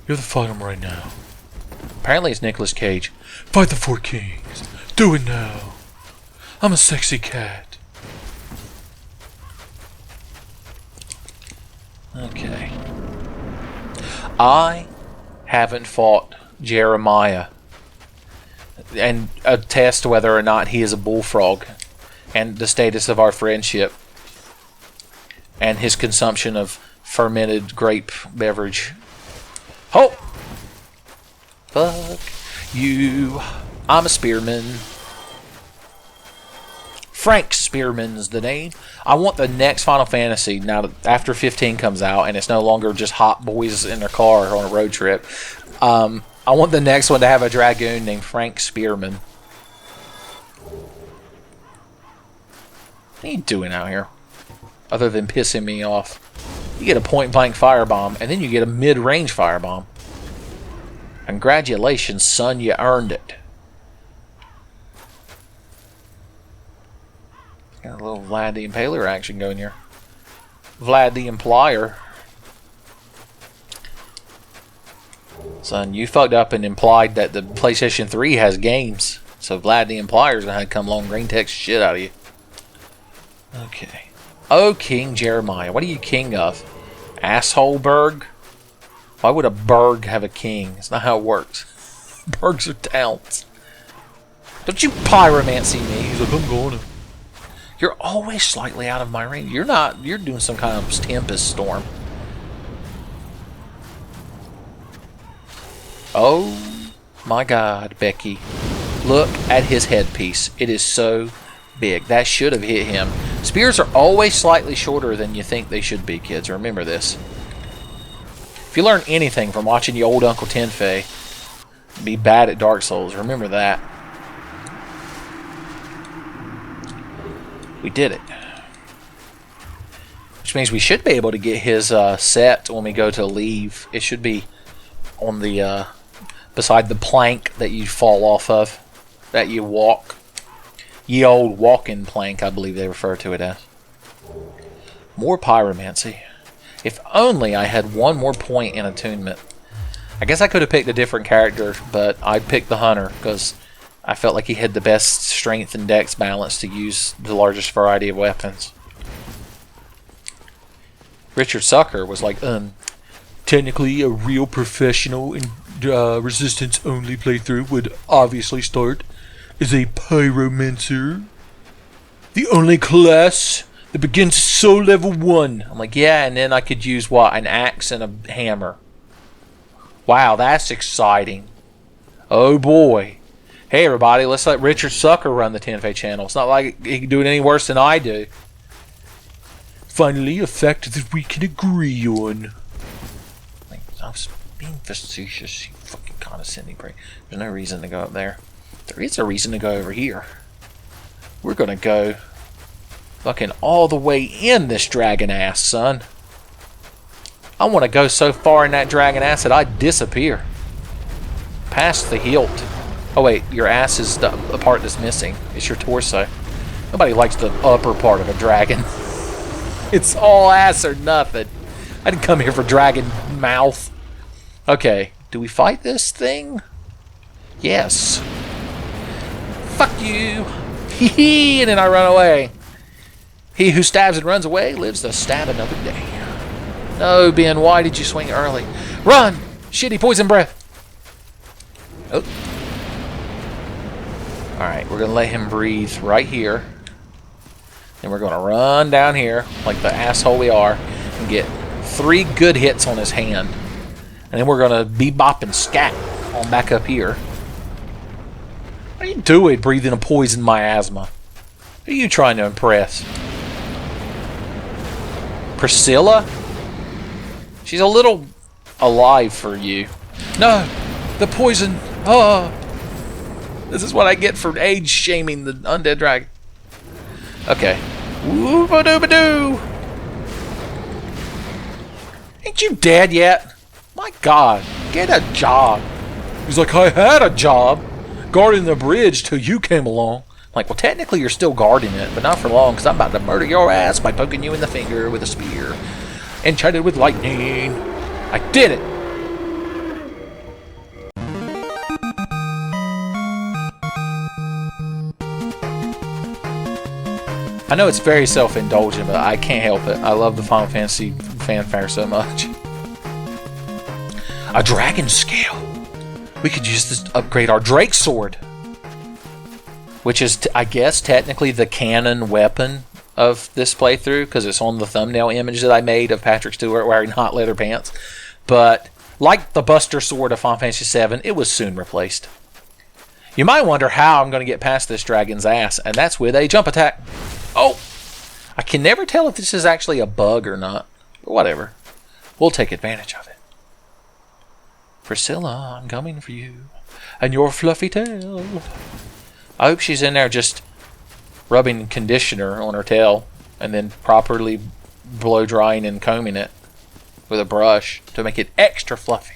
You have to fight them right now. Apparently it's Nicolas Cage. Fight the 4 kings. Do it now. I'm a sexy cat. Okay. I haven't fought Jeremiah and attest whether or not he is a bullfrog and the status of our friendship and his consumption of fermented grape beverage. Oh! Fuck you. I'm a spearman. Frank Spearman's the name. I want the next Final Fantasy, now that after 15 comes out, and it's no longer just hot boys in their car on a road trip. I want the next one to have a dragoon named Frank Spearman. What are you doing out here? Other than pissing me off. You get a point-blank firebomb, and then you get a mid-range firebomb. Congratulations, son, you earned it. Got a little Vlad the Impaler action going here. Vlad the Implier. Son, you fucked up and implied that the PlayStation 3 has games. So Vlad the Implier's gonna have to come along and green text shit out of you. Okay. Oh, King Jeremiah. What are you king of? Assholeberg? Why would a burg have a king? It's not how it works. Burgs are towns. Don't you pyromancy me. He's like, I'm going to. You're always slightly out of my range. You're not. You're doing some kind of tempest storm. Oh my God, Becky. Look at his headpiece. It is so big. That should have hit him. Spears are always slightly shorter than you think they should be, kids. Remember this. If you learn anything from watching your old Uncle Tenfey be bad at Dark Souls, remember that. We did it. Which means we should be able to get his set when we go to leave. It should be on the beside the plank that you fall off of, that you walk. Ye old walking plank, I believe they refer to it as. More pyromancy. If only I had one more point in attunement. I guess I could have picked a different character, but I picked the hunter because I felt like he had the best strength and dex balance to use the largest variety of weapons. Richard Sucker was like, technically a real professional in resistance only playthrough would obviously start as a pyromancer. The only class that begins soul level 1. I'm like, yeah, and then I could use what? An axe and a hammer. Wow, that's exciting. Oh boy. Hey everybody, let's let Richard Sucker run the Tenfey channel. It's not like he can do it any worse than I do. Finally, a fact that we can agree on. I was being facetious, you fucking condescending prick. There's no reason to go up there. There is a reason to go over here. We're gonna go fucking all the way in this dragon ass, son. I want to go so far in that dragon ass that I disappear. Past the hilt. Oh wait, your ass is the part that's missing. It's your torso. Nobody likes the upper part of a dragon. It's all ass or nothing. I didn't come here for dragon mouth. Okay, do we fight this thing? Yes. Fuck you. Hee, and then I run away. He who stabs and runs away lives to stab another day. No, Ben, why did you swing early? Run! Shitty poison breath. Oh. Alright, we're going to let him breathe right here. And we're going to run down here like the asshole we are and get 3 good hits on his hand. And then we're going to bebop and scat on back up here. What are you doing breathing a poison miasma? Who are you trying to impress? Priscilla? She's a little alive for you. No! The poison! Oh! This is what I get for age shaming the undead dragon. Okay. Whoop-a-doo-ba-doo! Ain't you dead yet? My God, get a job. He's like, I had a job guarding the bridge till you came along. I'm like, well, technically you're still guarding it, but not for long, because I'm about to murder your ass by poking you in the finger with a spear. Enchanted with lightning. I did it! I know it's very self-indulgent, but I can't help it. I love the Final Fantasy fanfare so much. A dragon scale. We could use this to upgrade our Drake sword. Which is, I guess, technically the canon weapon of this playthrough, because it's on the thumbnail image that I made of Patrick Stewart wearing hot leather pants. But, like the Buster Sword of Final Fantasy VII, it was soon replaced. You might wonder how I'm going to get past this dragon's ass, and that's with a jump attack. Oh! I can never tell if this is actually a bug or not. But whatever. We'll take advantage of it. Priscilla, I'm coming for you. And your fluffy tail. I hope she's in there just rubbing conditioner on her tail and then properly blow drying and combing it with a brush to make it extra fluffy.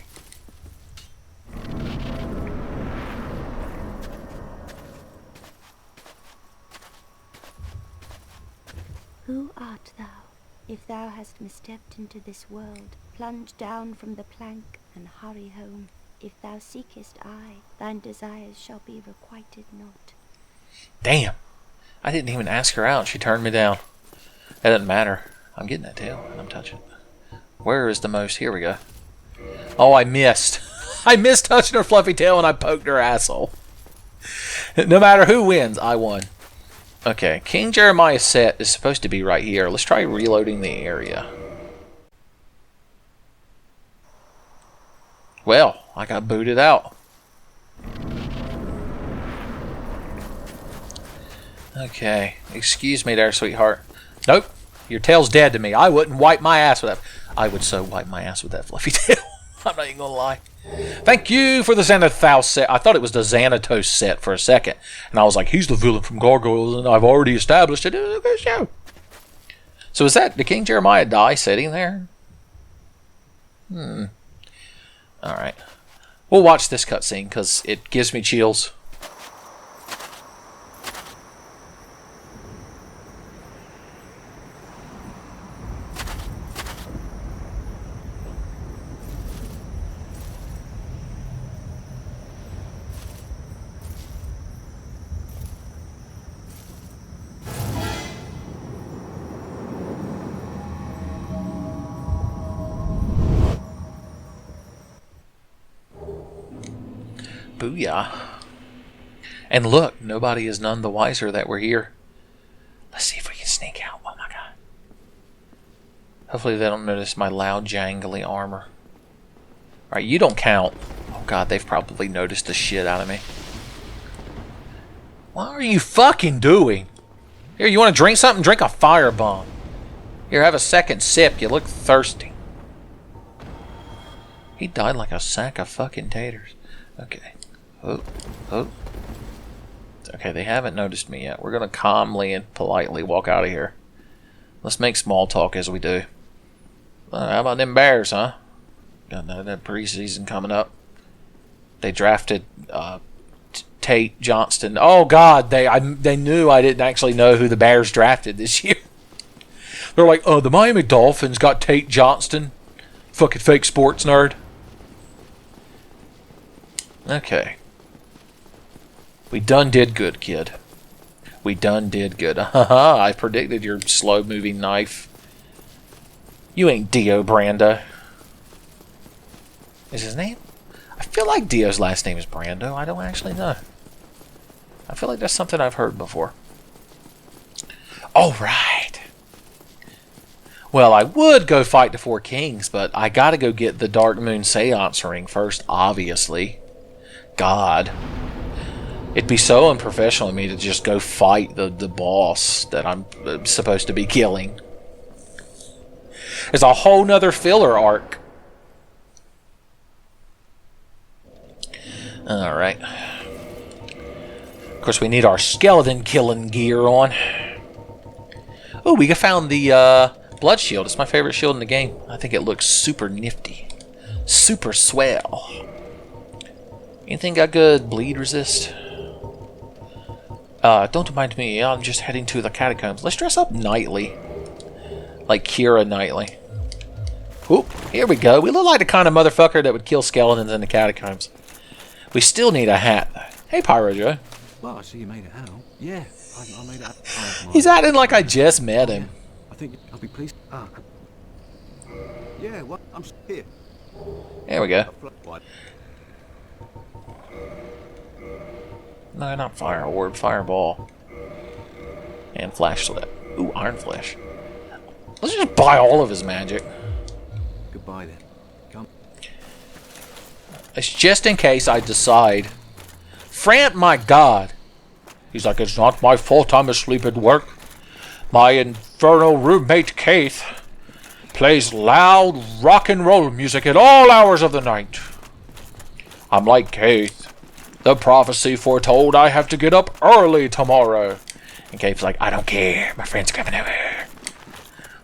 Who art thou, if thou hast misstepped into this world? Plunge down from the plank and hurry home. If thou seekest I, thine desires shall be requited not. Damn. I didn't even ask her out. She turned me down. That doesn't matter. I'm getting that tail and I'm touching it. Where is the most? Here we go. Oh, I missed. I missed touching her fluffy tail and I poked her asshole. No matter who wins, I won. Okay, King Jeremiah's set is supposed to be right here. Let's try reloading the area. Well, I got booted out. Okay. Excuse me there, sweetheart. Nope. Your tail's dead to me. I wouldn't wipe my ass with that. I would so wipe my ass with that fluffy tail. I'm not even gonna lie. Thank you for the Xanathos set. I thought it was the Xanatos set for a second. And I was like, he's the villain from Gargoyles, and I've already established it. It was a good show. So is that, did King Jeremiah die sitting there? Alright. We'll watch this cutscene, because it gives me chills. Booyah. And look, nobody is none the wiser that we're here. Let's see if we can sneak out. Oh my god. Hopefully they don't notice my loud, jangly armor. Alright, you don't count. Oh god, they've probably noticed the shit out of me. What are you fucking doing? Here, you want to drink something? Drink a firebomb. Here, have a second sip. You look thirsty. He died like a sack of fucking taters. Okay. Oh. Okay, they haven't noticed me yet. We're going to calmly and politely walk out of here. Let's make small talk as we do. How about them Bears, huh? Got that preseason coming up. They drafted Tate Johnston. Oh, God, they knew I didn't actually know who the Bears drafted this year. They're like, oh, the Miami Dolphins got Tate Johnston. Fucking fake sports nerd. Okay. We done did good, kid. We done did good. Haha, I predicted your slow-moving knife. You ain't Dio Brando. Is his name? I feel like Dio's last name is Brando. I don't actually know. I feel like that's something I've heard before. Alright. Well, I would go fight the Four Kings, but I gotta go get the Dark Moon Seance ring first, obviously. God. It'd be so unprofessional of me to just go fight the boss that I'm supposed to be killing. There's a whole nother filler arc. Alright. Of course, we need our skeleton killing gear on. Oh, we found the blood shield. It's my favorite shield in the game. I think it looks super nifty. Super swell. Anything got good bleed resist? Don't mind me. I'm just heading to the catacombs. Let's dress up Knightley. Like Kira Knightley. Oop, here we go. We look like the kind of motherfucker that would kill skeletons in the catacombs. We still need a hat, though. Hey, Pyro Joe. Well, I see you made it out. Yeah, I made it out. He's acting like I just met him. I think I'll be pleased. Yeah, what? I'm here. There we go. What? No, not fire orb, fireball. And flashlight. Ooh, iron flesh. Let's just buy all of his magic. Goodbye then. Come. It's just in case I decide. Frant, my god. He's like, it's not my fault I'm asleep at work. My infernal roommate Keith plays loud rock and roll music at all hours of the night. I'm like Keith. The prophecy foretold I have to get up early tomorrow. And Keith's like, I don't care. My friend's coming over.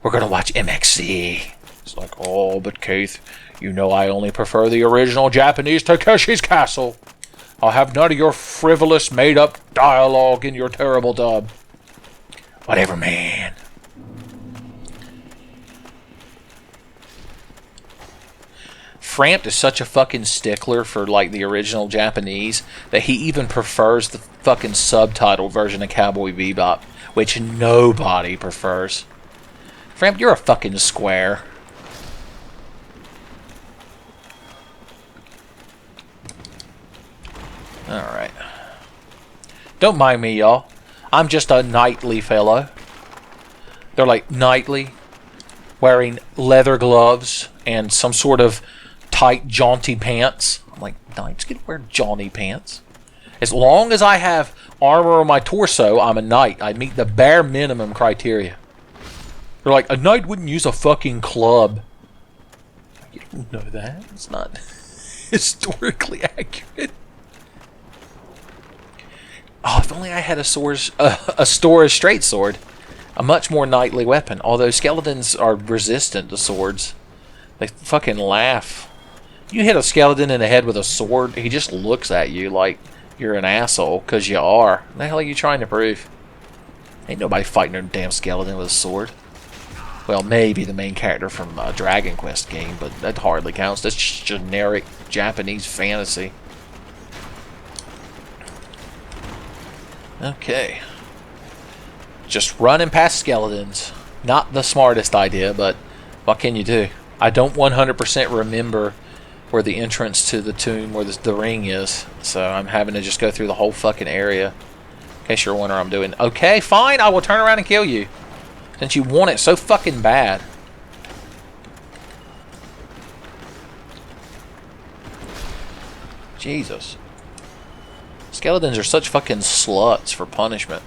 We're going to watch MXC. It's like, oh, but Keith, you know I only prefer the original Japanese Takeshi's Castle. I'll have none of your frivolous, made-up dialogue in your terrible dub. Whatever, man. Frampt is such a fucking stickler for, like, the original Japanese that he even prefers the fucking subtitled version of Cowboy Bebop, which nobody prefers. Frampt, you're a fucking square. Alright. Don't mind me, y'all. I'm just a knightly fellow. They're like knightly, wearing leather gloves and some sort of tight, jaunty pants. I'm like, knights can wear jaunty pants. As long as I have armor on my torso, I'm a knight. I meet the bare minimum criteria. They're like, a knight wouldn't use a fucking club. You don't know that. It's not historically accurate. Oh, if only I had a Stora's straight sword. A much more knightly weapon. Although skeletons are resistant to swords. They fucking laugh. You hit a skeleton in the head with a sword, he just looks at you like you're an asshole, because you are. What the hell are you trying to prove? Ain't nobody fighting a damn skeleton with a sword. Well, maybe the main character from a Dragon Quest game, but that hardly counts. That's just generic Japanese fantasy. Okay. Just running past skeletons. Not the smartest idea, but what can you do? I don't 100% remember where the entrance to the tomb, where the ring is. So I'm having to just go through the whole fucking area. In case you're wondering what I'm doing. Okay, fine, I will turn around and kill you. Since you want it so fucking bad. Jesus. Skeletons are such fucking sluts for punishment.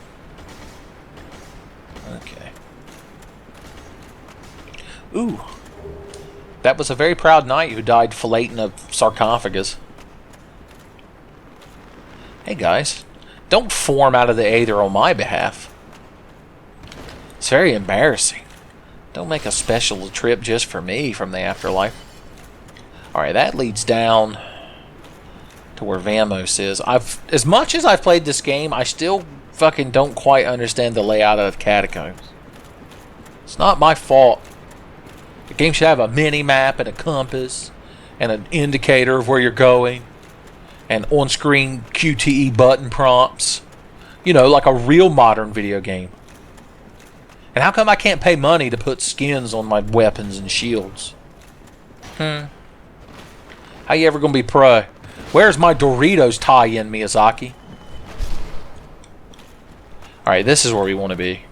Okay. Ooh. That was a very proud knight who died filleting a sarcophagus. Hey guys, don't form out of the aether on my behalf. It's very embarrassing. Don't make a special trip just for me from the afterlife. Alright, that leads down to where Vamos is. As much as I've played this game, I still fucking don't quite understand the layout of the catacombs. It's not my fault. The game should have a mini-map and a compass and an indicator of where you're going and on-screen QTE button prompts. You know, like a real modern video game. And how come I can't pay money to put skins on my weapons and shields? How you ever gonna be pro? Where's my Doritos tie-in, Miyazaki? Alright, this is where we want to be.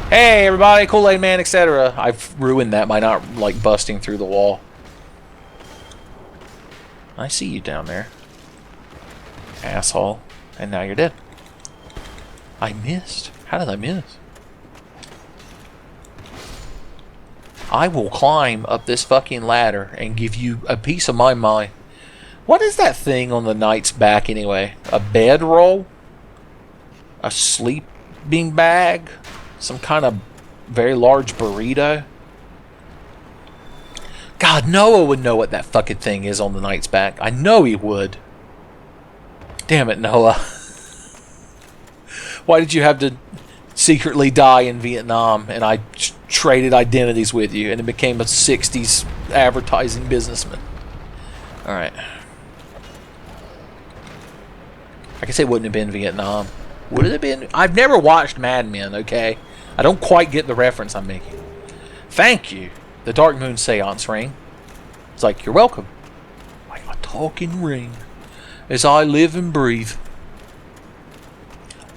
Hey everybody, Kool-Aid Man, etc. I've ruined that by not, like, busting through the wall. I see you down there. Asshole. And now you're dead. I missed. How did I miss? I will climb up this fucking ladder and give you a piece of my mind. What is that thing on the knight's back anyway? A bedroll? A sleeping bag? Some kind of very large burrito? God, Noah would know what that fucking thing is on the knight's back. I know he would. Damn it, Noah. Why did you have to secretly die in Vietnam and I traded identities with you and it became a 60s advertising businessman? Alright. I guess it wouldn't have been Vietnam. Would it have been? I've never watched Mad Men, okay? I don't quite get the reference I'm making. Thank you. The Dark Moon Seance ring. It's like, you're welcome. Like a talking ring. As I live and breathe.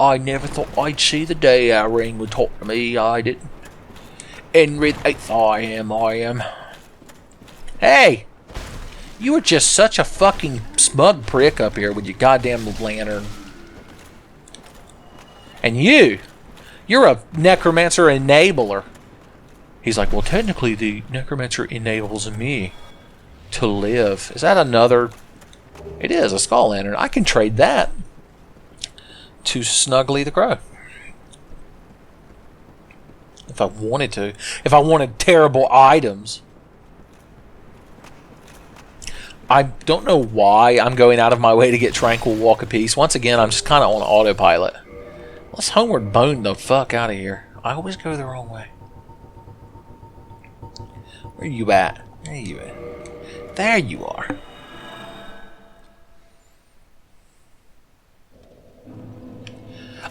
I never thought I'd see the day our ring would talk to me. I didn't. Henry the 8th, I am. Hey! You were just such a fucking smug prick up here with your goddamn lantern. And you're a necromancer enabler. He's like, well, technically the necromancer enables me to live. Is that another? It is a skull lantern. I can trade that to Snuggly the Crow. If I wanted to. If I wanted terrible items. I don't know why I'm going out of my way to get Tranquil Walk of Peace. Once again, I'm just kind of on autopilot. Let's homeward bone the fuck out of here. I always go the wrong way. Where you at? There you at. There you are.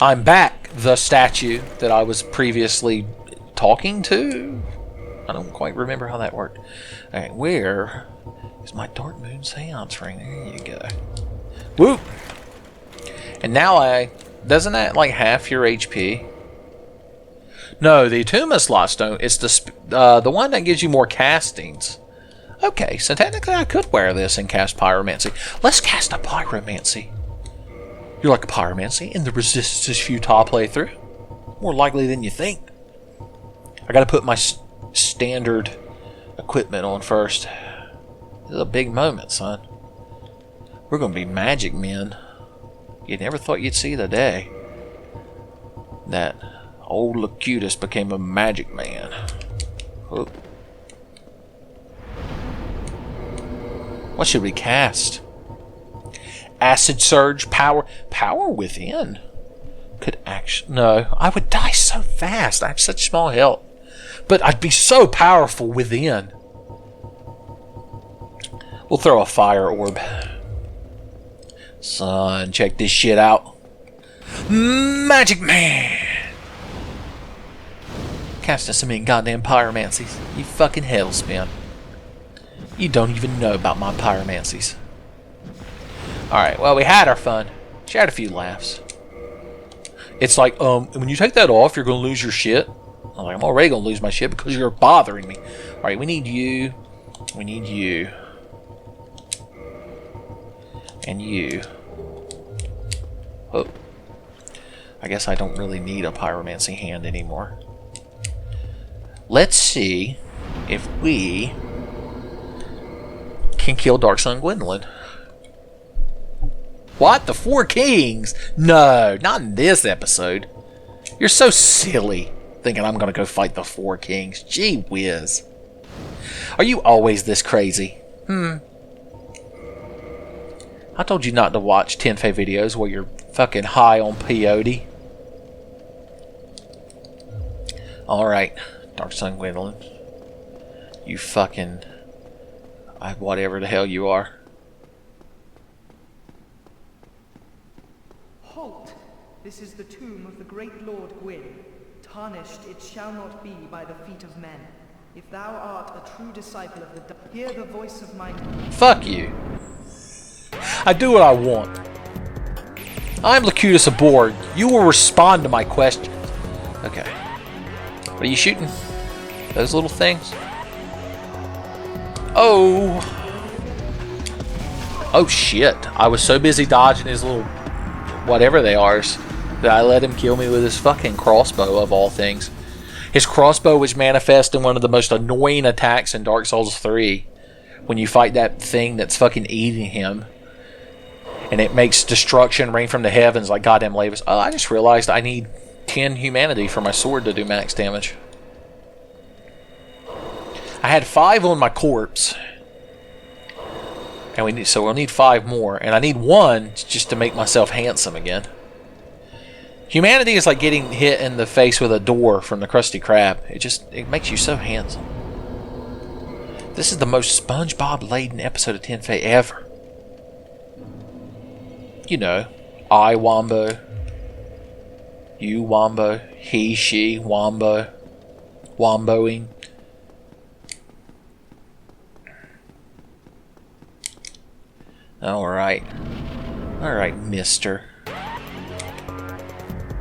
I'm back, the statue that I was previously talking to. I don't quite remember how that worked. Alright, where is my Dark Moon Seance ring? There you go. Whoop! And now doesn't that like half your HP? No, the Atuma slot stone is the one that gives you more castings. Okay, so technically I could wear this and cast pyromancy. Let's cast a pyromancy. You're like a pyromancy in the Resistance Futile playthrough. More likely than you think. I gotta put my standard equipment on first. This is a big moment, son. We're gonna be magic men. You never thought you'd see the day that old Locutus became a magic man. Oh. What should we cast? Acid Surge, Power Within. Could actually... No, I would die so fast. I have such small health. But I'd be so powerful within. We'll throw a fire orb. Son, check this shit out. Magic Man! Casting so many goddamn pyromancies. You fucking hellspin. You don't even know about my pyromancies. Alright, well, we had our fun. She had a few laughs. It's like, when you take that off, you're going to lose your shit. I'm like, I'm already going to lose my shit because you're bothering me. Alright, we need you. We need you. And you. Oh. I guess I don't really need a pyromancy hand anymore. Let's see if we can kill Dark Sun Gwendolyn. What? The Four Kings? No, not in this episode. You're so silly, thinking I'm going to go fight the Four Kings. Gee whiz. Are you always this crazy? I told you not to watch Tenfey videos where you're fucking high on peyote. Alright, Dark Sun Gwendolyn. You fucking... whatever the hell you are. Halt! This is the tomb of the great Lord Gwyn. Tarnished it shall not be by the feet of men. If thou art a true disciple of the... Hear the voice of mine... Fuck you. I do what I want. I'm Locutus aboard. You will respond to my questions. Okay. What are you shooting? Those little things? Oh. Oh shit. I was so busy dodging his little whatever they are that I let him kill me with his fucking crossbow of all things. His crossbow, which manifests in one of the most annoying attacks in Dark Souls 3 when you fight that thing that's fucking eating him. And it makes destruction rain from the heavens like goddamn Lavis. Oh, I just realized I need 10 humanity for my sword to do max damage. I had 5 on my corpse. And so we'll need 5 more. And I need 1 just to make myself handsome again. Humanity is like getting hit in the face with a door from the Krusty Krab. It makes you so handsome. This is the most SpongeBob-laden episode of Tenfey ever. You know, I Wombo, you Wombo, he, she, Wombo, Womboing. Alright. Alright, mister.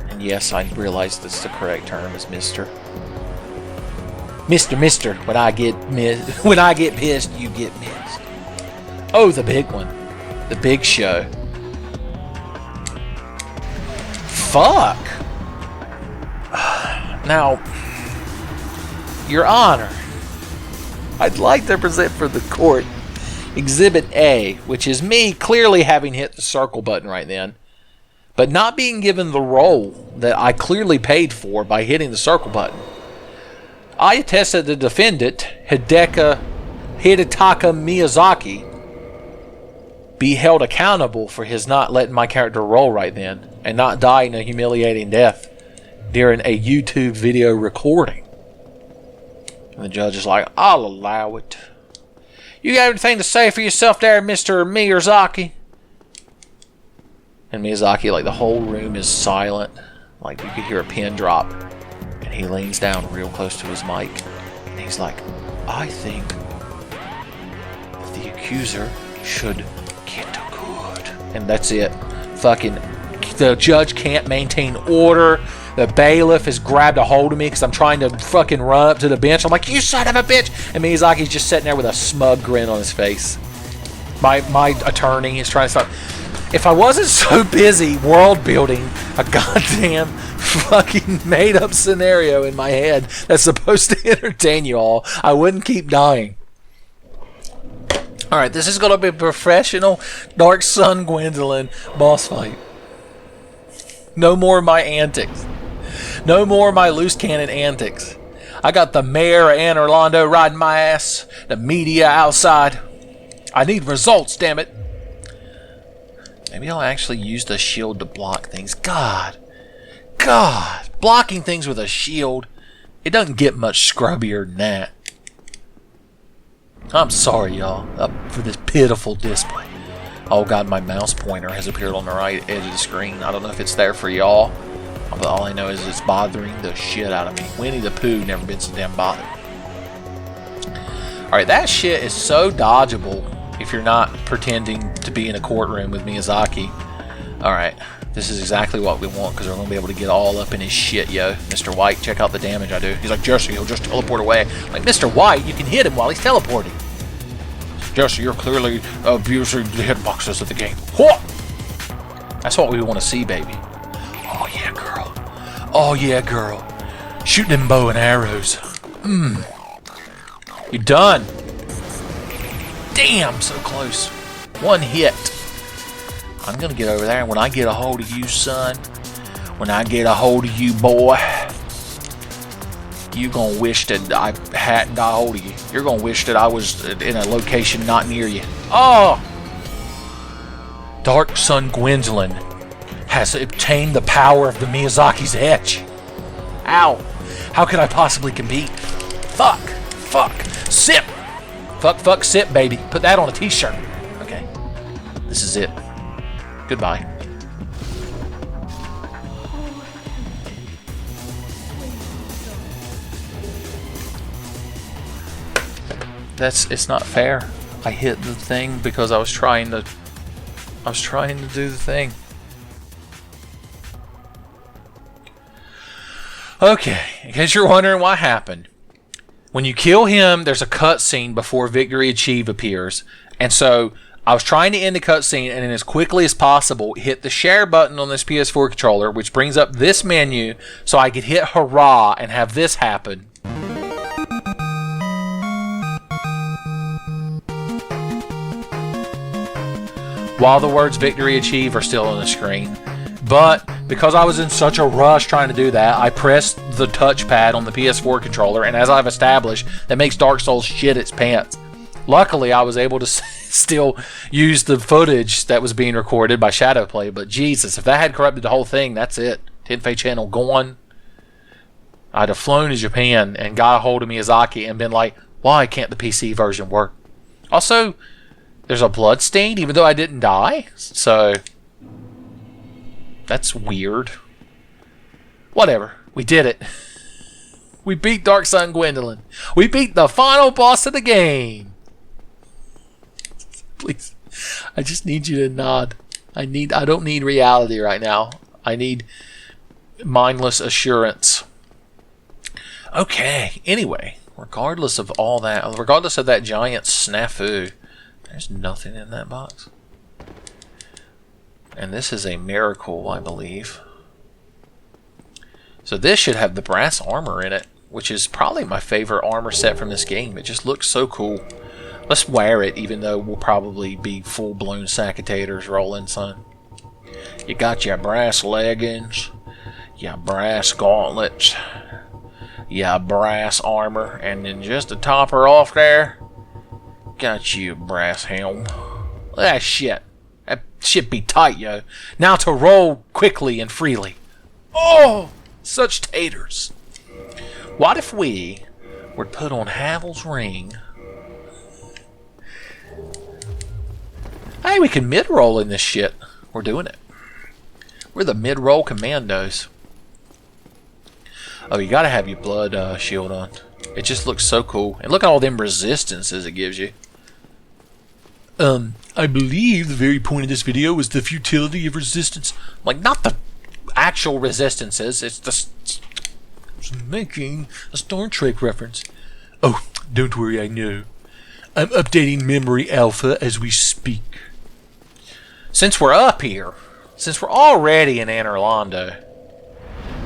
And yes, I realize that's the correct term is mister. Mister. When I get pissed, you get missed. Oh, the big one. The big show. Fuck! Now, Your Honor, I'd like to present for the court Exhibit A, which is me clearly having hit the circle button right then, but not being given the role that I clearly paid for by hitting the circle button. I attest that the defendant, Hidetaka Miyazaki, be held accountable for his not letting my character roll right then and not dying a humiliating death during a YouTube video recording. And the judge is like, I'll allow it. You got anything to say for yourself there, Mr. Miyazaki? And Miyazaki, like the whole room is silent. Like you could hear a pin drop. And he leans down real close to his mic. And he's like, I think the accuser should get good. And that's it. Fucking, the judge can't maintain order. The bailiff has grabbed a hold of me because I'm trying to fucking run up to the bench. I'm like, you son of a bitch! And Miyazaki's just sitting there with a smug grin on his face. My attorney is trying to stop. If I wasn't so busy world building a goddamn fucking made up scenario in my head that's supposed to entertain you all, I wouldn't keep dying. Alright, this is going to be a professional Dark Sun Gwendolyn boss fight. No more of my antics. No more of my loose cannon antics. I got the mayor of Anne Orlando riding my ass, the media outside. I need results, damn it. Maybe I'll actually use the shield to block things. God. Blocking things with a shield, it doesn't get much scrubbier than that. I'm sorry, y'all, for this pitiful display. Oh God, my mouse pointer has appeared on the right edge of the screen. I don't know if it's there for y'all, but all I know is it's bothering the shit out of me. Winnie the Pooh never been so damn bothered. Alright, that shit is so dodgeable if you're not pretending to be in a courtroom with Miyazaki. Alright, this is exactly what we want because we're going to be able to get all up in his shit, yo. Mr. White, check out the damage I do. He's like, Jesse, he'll just teleport away. I'm like, Mr. White, you can hit him while he's teleporting. Jesse, you're clearly abusing the hitboxes of the game. What? That's what we want to see, baby. Oh yeah, girl. Oh yeah, girl. Shoot them bow and arrows. You're done. Damn, so close. One hit. I'm gonna get over there, and when I get a hold of you, son, when I get a hold of you, boy, you're gonna wish that I hadn't got a hold of you. You're gonna wish that I was in a location not near you. Oh! Dark Sun Gwendolyn has obtained the power of the Miyazaki's edge. Ow! How could I possibly compete? Fuck! Sip! Fuck, sip, baby. Put that on a t-shirt. Okay. This is it. Goodbye. It's not fair. I hit the thing because I was trying to do the thing. Okay, in case you're wondering what happened. When you kill him, there's a cutscene before Victory Achieve appears. And so I was trying to end the cutscene and then as quickly as possible hit the share button on this PS4 controller, which brings up this menu so I could hit hurrah and have this happen. While the words Victory Achieve are still on the screen. But because I was in such a rush trying to do that, I pressed the touchpad on the PS4 controller, and as I've established, that makes Dark Souls shit its pants. Luckily, I was able to still use the footage that was being recorded by Shadowplay, but Jesus, if that had corrupted the whole thing, that's it. Tenfey channel gone. I'd have flown to Japan and got a hold of Miyazaki and been like, why can't the PC version work? Also, there's a bloodstain even though I didn't die, so that's weird. Whatever. We did it. We beat Dark Sun Gwendolyn. We beat the final boss of the game. Please. I just need you to nod. I don't need reality right now. I need mindless assurance. Okay. Anyway, regardless of all that, regardless of that giant snafu, there's nothing in that box. And this is a miracle, I believe. So this should have the brass armor in it, which is probably my favorite armor set from this game. It just looks so cool. Let's wear it, even though we'll probably be full-blown sack of taters rolling, son. You got your brass leggings, your brass gauntlets, your brass armor, and then just to top her off there, got you a brass helm. Look at that shit. That shit be tight, yo. Now to roll quickly and freely. Oh, such taters. What if we were to put on Havel's ring? Hey, we can mid-roll in this shit. We're doing it. We're the mid-roll commandos. Oh, you gotta have your blood shield on. It just looks so cool. And look at all them resistances it gives you. I believe the very point of this video was the futility of resistance. Like, not the actual resistances. It's just making a Star Trek reference. Oh, don't worry, I know. I'm updating Memory Alpha as we speak. since we're up here, since we're already in Anne Orlando,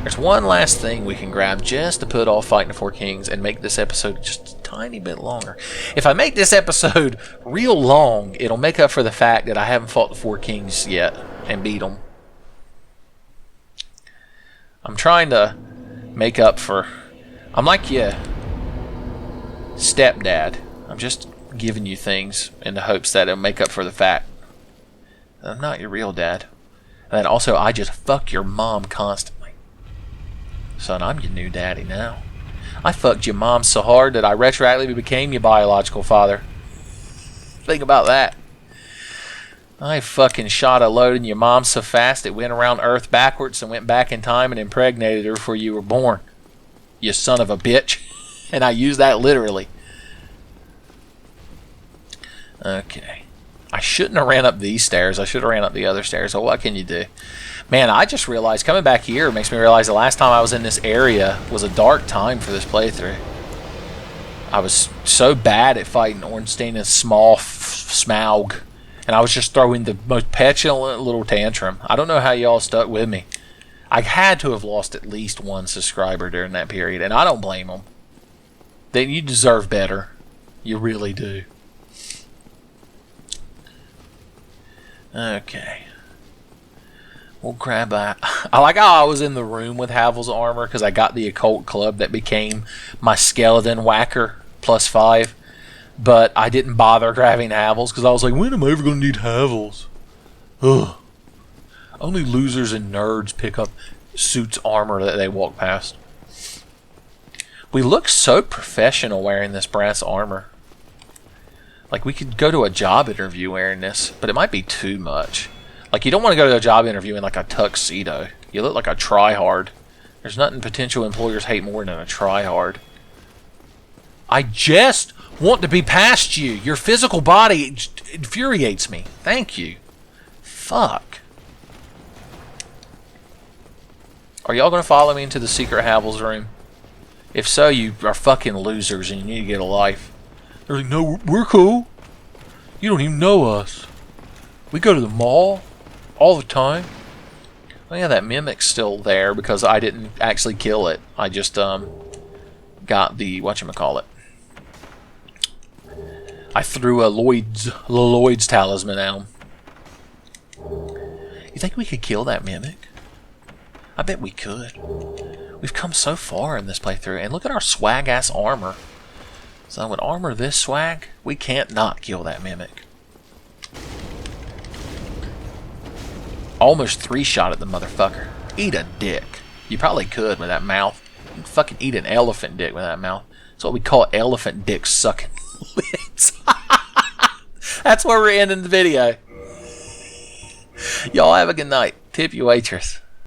there's one last thing we can grab just to put off Fighting the Four Kings and make this episode just a tiny bit longer. If I make this episode real long, it'll make up for the fact that I haven't fought the Four Kings yet and beat them. I'm trying to make up for... I'm like your stepdad. I'm just giving you things in the hopes that it'll make up for the fact that I'm not your real dad. And then also, I just fuck your mom constantly. Son, I'm your new daddy now. I fucked your mom so hard that I retroactively became your biological father. Think about that. I fucking shot a load in your mom so fast it went around Earth backwards and went back in time and impregnated her before you were born. You son of a bitch. And I use that literally. Okay. I shouldn't have ran up these stairs. I should have ran up the other stairs. So what can you do? Man, I just realized, coming back here makes me realize the last time I was in this area was a dark time for this playthrough. I was so bad at fighting Ornstein and Smaug. And I was just throwing the most petulant little tantrum. I don't know how y'all stuck with me. I had to have lost at least one subscriber during that period. And I don't blame them. You deserve better. You really do. Okay. We'll grab that. I like how I was in the room with Havel's armor because I got the occult club that became my skeleton whacker +5. But I didn't bother grabbing Havel's because I was like, when am I ever going to need Havel's? Ugh. Only losers and nerds pick up suits armor that they walk past. We look so professional wearing this brass armor. Like, we could go to a job interview wearing this, but it might be too much. Like, you don't want to go to a job interview in, like, a tuxedo. You look like a tryhard. There's nothing potential employers hate more than a tryhard. I just want to be past you. Your physical body infuriates me. Thank you. Fuck. Are y'all going to follow me into the secret Havel's room? If so, you are fucking losers and you need to get a life. They're like, no, we're cool. You don't even know us. We go to the mall all the time. Oh yeah, that mimic's still there because I didn't actually kill it. I just got the whatchamacallit. I threw a Lloyd's talisman at him. You think we could kill that mimic? I bet we could. We've come so far in this playthrough, and look at our swag-ass armor. So with armor this swag, we can't not kill that mimic. Almost 3-shot at the motherfucker. Eat a dick. You probably could with that mouth. You can fucking eat an elephant dick with that mouth. That's what we call elephant dick sucking lips. That's where we're ending the video. Y'all have a good night. Tip your waitress.